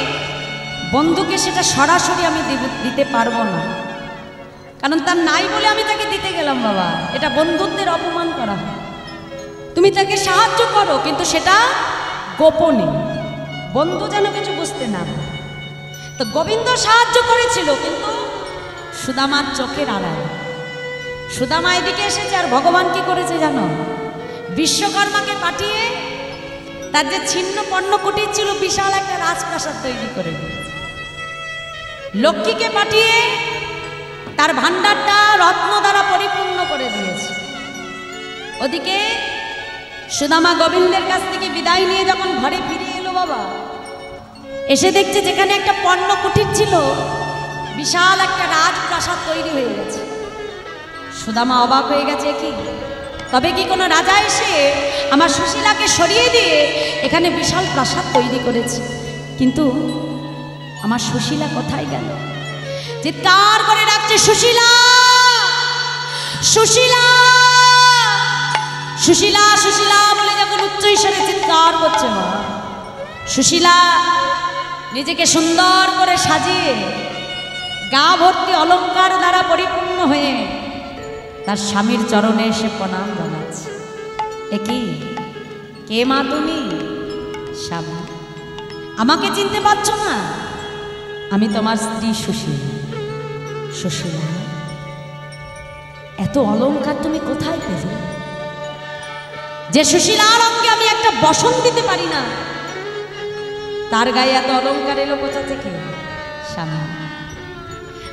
A: বন্ধুকে সেটা সরাসরি আমি দিতে পারবো না, কারণ তার নাই বলে আমি তাকে দিতে গেলাম। বাবা, এটা বন্ধুত্বের অপমান করা হয়। তুমি তাকে সাহায্য করো, কিন্তু সেটা গোপনে, বন্ধু যেন কিছু বুঝতে না পারে। তো গোবিন্দ সাহায্য করেছিল, কিন্তু সুদামার চোখের আড়ালে। সুদামা এদিকে এসেছে, আর ভগবান কি করেছে জানো? বিশ্বকর্মাকে পাঠিয়ে তার যে ছিন্ন পণ্য কুটির ছিল, বিশাল একটা রাজপ্রাসাদ তৈরি করে দিয়েছে। লক্ষ্মীকে পাঠিয়ে তার ভান্ডারটা রত্ন দ্বারা পরিপূর্ণ করে দিয়েছে। ওদিকে সুদামা গোবিন্দের কাছ থেকে বিদায় নিয়ে যখন ঘরে ফিরে এলো বাবা, এসে দেখছে যেখানে একটা পণ্য কুটির ছিল, বিশাল একটা রাজপ্রাসাদ তৈরি হয়ে গেছে। সুদামা অবাক হয়ে গেছে, কি তবে কি কোনো রাজা এসে আমার সুশীলাকে সরিয়ে দিয়ে এখানে বিশাল প্রাসাদ তৈরি করেছে, কিন্তু আমার সুশীলা কোথায় গেল? চিৎকার করে ডাকছে, সুশীলা, সুশীলা, সুশীলা, সুশীলা বলে যখন উচ্চ ঈশ্বরে চিৎকার করছে মা, সুশীলা নিজেকে সুন্দর করে সাজিয়ে গা ভর্তি অলঙ্কার দ্বারা পরিপূর্ণ হয়ে তার স্বামীর চরণে এসে প্রণাম জানাচ্ছে। এ কি, কে মা তুমি? স্বামী, আমাকে চিনতে পারছো না? আমি তোমার স্ত্রী সুশীলা। সুশীলা, এত অলঙ্কার তুমি কোথায় পেলে? যে সুশীলার অঙ্গে আমি একটা বসন দিতে পারি না, তার গায়ে এত অলঙ্কার এলো কোথা থেকে? স্বামী,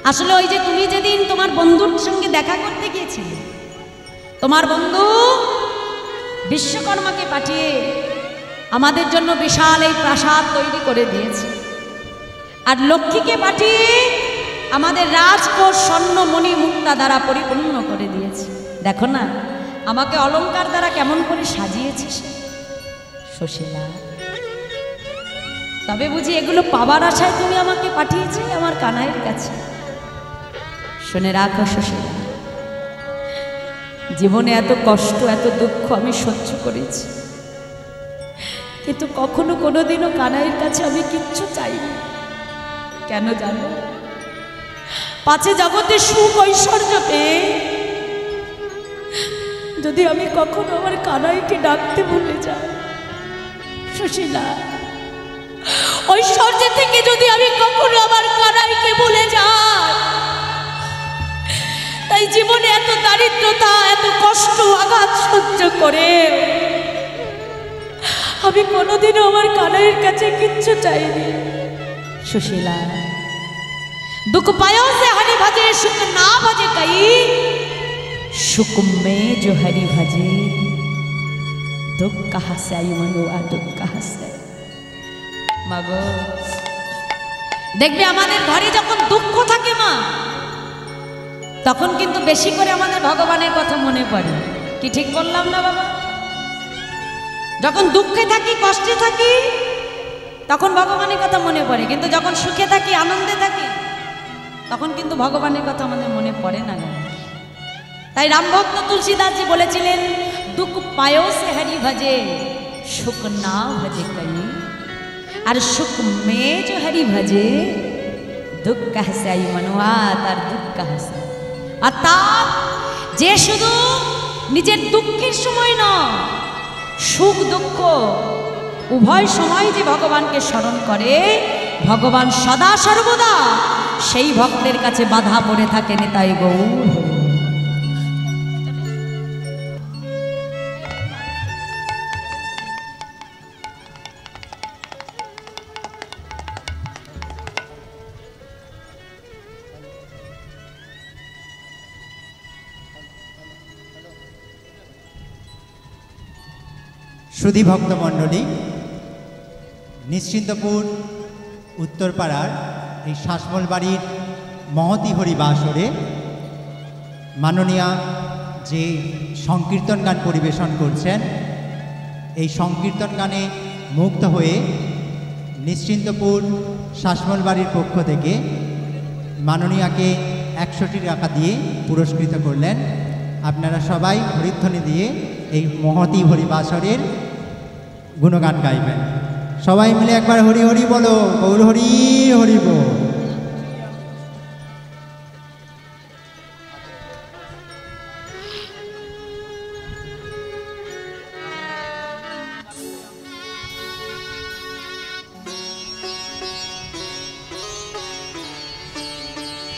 A: আসলে ওই যে তুমি যেদিন তোমার বন্ধুর সঙ্গে দেখা করতে গিয়েছিলে, তোমার বন্ধু বিশ্বকর্মাকে পাঠিয়ে আমাদের জন্য বিশাল এই প্রাসাদ তৈরি করে দিয়েছে, আর লক্ষ্মীকে পাঠিয়ে আমাদের রাজকোষ স্বর্ণ মণি মুক্তা দ্বারা পরিপূর্ণ করে দিয়েছে। দেখো না আমাকে অলংকার দ্বারা কেমন করে সাজিয়েছে সুশীলা। তবে বুঝি এগুলো পাবার আশায় তুমি আমাকে পাঠিয়েছিলে আমার কানাইয়ের কাছে? শুনে রাখো সুশীলা, জীবনে এত কষ্ট এত দুঃখ আমি সহ্য করেছি, কিন্তু কখনো কোনোদিনও কানাইয়ের কাছে আমি কিচ্ছু চাইনি। কেন জানো? পাছে জগতে সুখ ঐশ্বর্য পেয়ে যদি আমি কখনো আমার কানাইকে ডাকতে ভুলে যাই সুশীলা, ঐশ্বর্য থেকে যদি আমি কখনো আমার কানাইকে ভুলে যাই, তাই জীবনে এত দারিদ্রতা এত কষ্ট আঘাত সহ্য করে আমি কোনোদিনও আমার কানাইয়ের কাছে কিচ্ছু চাইনি সুশীলা। दुख पायो से हरि भजे सुख ना भजे कई, सुख में जो हरि भजे दुख कहाँ से आई मनुआ दुख कहाँ से। মাগো দেখবে আমাদের ঘরে যখন দুঃখ থাকে মা, তখন কিন্তু বেশি করে আমাদের ভগবানের কথা মনে পড়ে। কি ঠিক বললাম না বাবা? যখন দুঃখে থাকি কষ্টে থাকি তখন ভগবানের কথা মনে পড়ে, কিন্তু যখন সুখে থাকি আনন্দে থাকি তখন কিন্তু ভগবানের কথা আমাদের মনে পড়ে না। তাই রামভক্ত তুলসীদাসজি বলেছিলেন, দুঃখ পায়ো সে হরি ভজে সুখ না ভজে কই, আর সুখ মে जो हरि भजे दुख कहाँ से आई मनुआ তার দুঃখ कहाँ से। অর্থাৎ যে শুধু নিজের দুঃখের সময় না, সুখ দুঃখ উভয় সময় যে ভগবানকে স্মরণ করে, ভগবান সদা সর্বদা সেই ভক্তের কাছে বাধা পড়ে থাকে। নিতাই গৌর।
E: সুধী ভক্তমণ্ডলী, নিশ্চিন্তপুর উত্তরপাড়ার এই শাসমল বাড়ির মহতি হরিবাসরে মাননীয়া যে সংকীর্তন গান পরিবেশন করছেন, এই সংকীর্তন গানে মুগ্ধ হয়ে নিশ্চিন্তপুর শাসমল বাড়ির পক্ষ থেকে মাননীয়াকে 100টি টাকা দিয়ে পুরস্কৃত করলেন। আপনারা সবাই হরিধ্বনি দিয়ে এই মহতি হরিবাসরের গুণগান গাইবেন। সবাই মিলে একবার হরি হরি বলো, গৌর হরি হরি বল।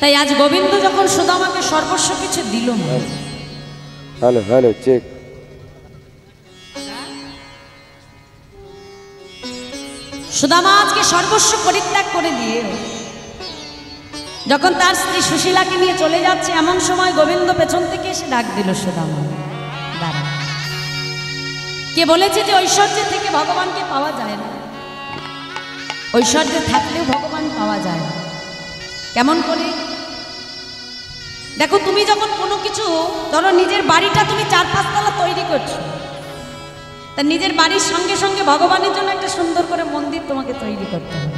A: তাই আজ গোবিন্দ যখন সুদামাকে সর্বস্ব কিছু দিল,
F: হ্যালো হ্যালো চেক,
A: সুদামা আজকে সর্বস্ব পরিত্যাগ করে দিয়ে যখন তার স্ত্রী সুশীলাকে নিয়ে চলে যাচ্ছে, এমন সময় গোবিন্দ পেছন থেকে এসে ডাক দিল, সুদামা দাঁড়া। কে বলেছে যে ঐশ্বর্য থেকে ভগবানকে পাওয়া যায় না? ঐশ্বর্য থাকলেও ভগবান পাওয়া যায় না। কেমন করে? দেখো, তুমি যখন কোনো কিছু, ধরো নিজের বাড়িটা তুমি 4-5 তলা তৈরি করছো, তা নিজের বাড়ির সঙ্গে সঙ্গে ভগবানের জন্য একটা সুন্দর করে মন্দির তোমাকে তৈরি করতে হবে।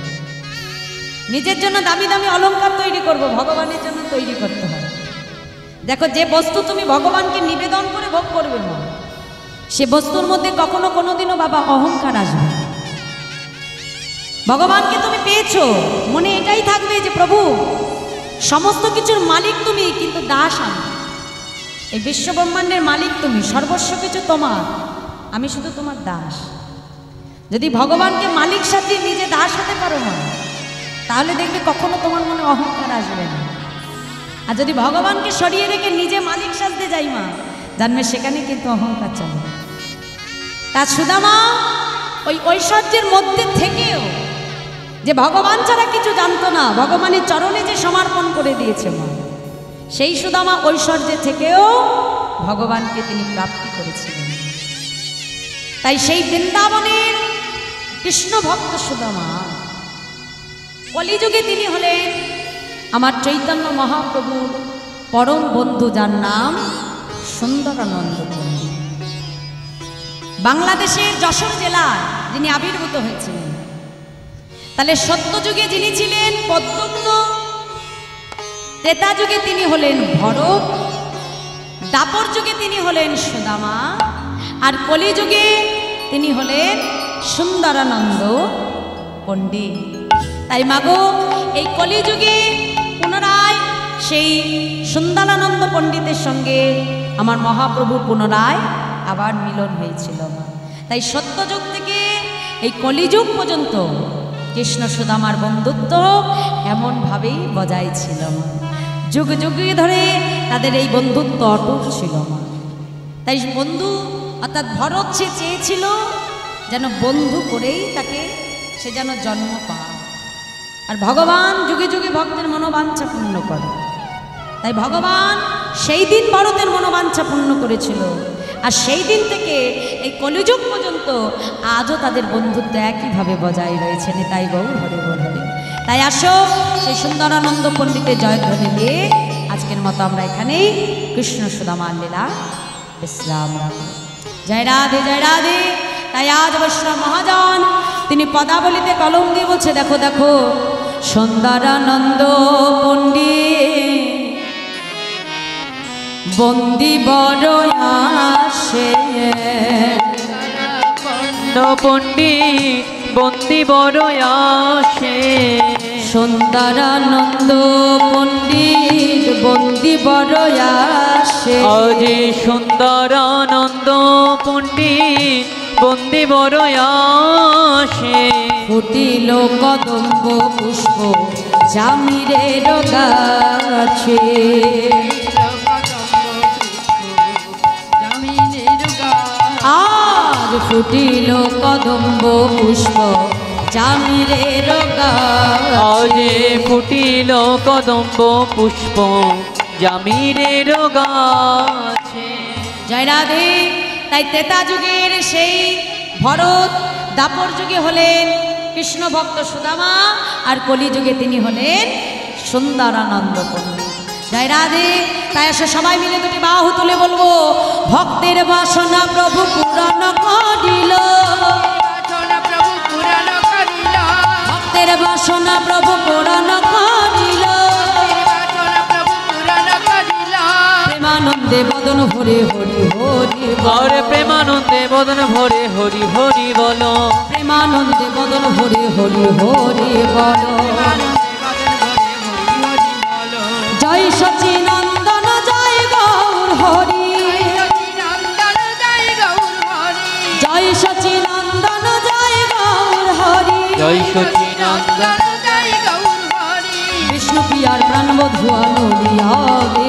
A: নিজের জন্য দামি দামি অলংকার তৈরি করব, ভগবানের জন্য তৈরি করতে হবে। দেখো, যে বস্তু তুমি ভগবানকে নিবেদন করে ভোগ করবে মা, সে বস্তুর মধ্যে কখনো কোনোদিনও বাবা অহংকার আসবে। ভগবানকে তুমি পেয়েছো, মনে এটাই থাকবে যে প্রভু সমস্ত কিছুর মালিক তুমি, কিন্তু দাস আমি। এই বিশ্ব ব্রহ্মাণ্ডের মালিক তুমি, সর্বস্ব কিছু তোমার, আমি শুধু তোমার দাস। যদি ভগবানকে মালিক সাজিয়ে নিজে দাস হতে পারো মা, তাহলে দেখবে কখনো তোমার মনে অহংকার আসবে না। আর যদি ভগবানকে সরিয়ে রেখে নিজে মালিক সাজতে যাই মা, জানবে সেখানে কিন্তু অহংকার চলে। তা সুদামা ওই ঐশ্বর্যের মধ্যে থেকেও যে ভগবান ছাড়া কিছু জানতো না, ভগবানের চরণে যে সমর্পণ করে দিয়েছে মা, সেই সুদামা ঐশ্বর্যের থেকেও ভগবানকে তিনি প্রাপ্তি করেছিলেন। তাই সেই বৃন্দাবনের কৃষ্ণ ভক্ত সুদামা কলিযুগে তিনি হলেন আমার চৈতন্য মহাপ্রভুর পরম বন্ধু, যার নাম সুন্দরানন্দ পণ্ডিত। বাংলাদেশের যশোর জেলায় যিনি আবির্ভূত হয়েছিলেন, তাহলে সত্যযুগে যিনি ছিলেন পদ্মগ্ন, ত্রেতা যুগে তিনি হলেন ভরত, দাপর যুগে তিনি হলেন সুদামা, আর কলিযুগে তিনি হলেন সুন্দরানন্দ পণ্ডিত। তাই মাগো, এই কলিযুগে পুনরায় সেই সুন্দরানন্দ পণ্ডিতের সঙ্গে আমার মহাপ্রভু পুনরায় আবার মিলন হয়েছিল। তাই সত্যযুগ থেকে এই কলিযুগ পর্যন্ত কৃষ্ণ সুদামার বন্ধুত্ব এমনভাবেই বজায় ছিল। যুগ যুগে ধরে তাদের এই বন্ধুত্ব অটুট ছিল। তাই বন্ধু অর্থাৎ ভরত সে চেয়েছিল যেন বন্ধু করেই তাকে সে যেন জন্ম পায়। আর ভগবান যুগে যুগে ভক্তের মনোবাঞ্ছা পূর্ণ করে। তাই ভগবান সেই দিন ভরতের মনোবাঞ্ছা পূর্ণ করেছিল, আর সেই দিন থেকে এই কলিযুগ পর্যন্ত আজও তাদের বন্ধুত্ব একইভাবে বজায় রয়েছে। তাই গৌর হরে বল হরে। তাই আসো সেই সুন্দরানন্দ পণ্ডিতের জয়ধ্বনি দিয়ে আজকের মতো আমরা এখানেই কৃষ্ণ সুদামার লীলা বিশ্রাম রাখব। জয় রাধে জয় রাধে। তাই আজ বৈষ্ণব মহাজন তিনি পদাবলিতে কলম দিয়ে বলছে, দেখো দেখো সুন্দরানন্দ পণ্ডিত বন্দি বড় আসে,
B: পণ্ডিত বন্দি বড় আসে,
A: সুন্দরানন্দ পণ্ডিত বন্দি বড় আসে,
B: আজি সুন্দরানন্দ পণ্ডিত বন্দি বড় আসে,
A: ফুটিল কদম্ব পুষ্প জামিরের গাছে, আজ ফুটিল কদম্ব পুষ্প জামিরের গাছে,
B: আজে ফুটিল কদম্ব পুষ্প জামিরের গাছে।
A: জয় রাধে। তাই ত্রেতা যুগের সেই ভরত, দাপর যুগে হলেন কৃষ্ণ ভক্ত সুদামা, আর কলিযুগে তিনি হলেন সুন্দরানন্দ পণ্ডিত। জয় রাধে। তাই আসে সবাই মিলে দুটি বাহু তুলে বলবো, ভক্তের বাসনা প্রভু পূরণ করিল, ভক্তের বাসনা প্রভু পূরণ করিল, প্রেমানন্দে বদন ভরে হরি হরি বল,
B: প্রেমানন্দে বদন ভরে হরি হরি বল,
A: প্রেমানন্দে বদন ভরে হরি হরি বল, জয় সচিনন্দন জয় গৌর হরি, জয় সচিনন্দন জয় গৌর হরি,
B: জয় সচিনন্দন
A: বিষ্ণু প্রিয়ার প্রাণবধু আলো দিয়া দে।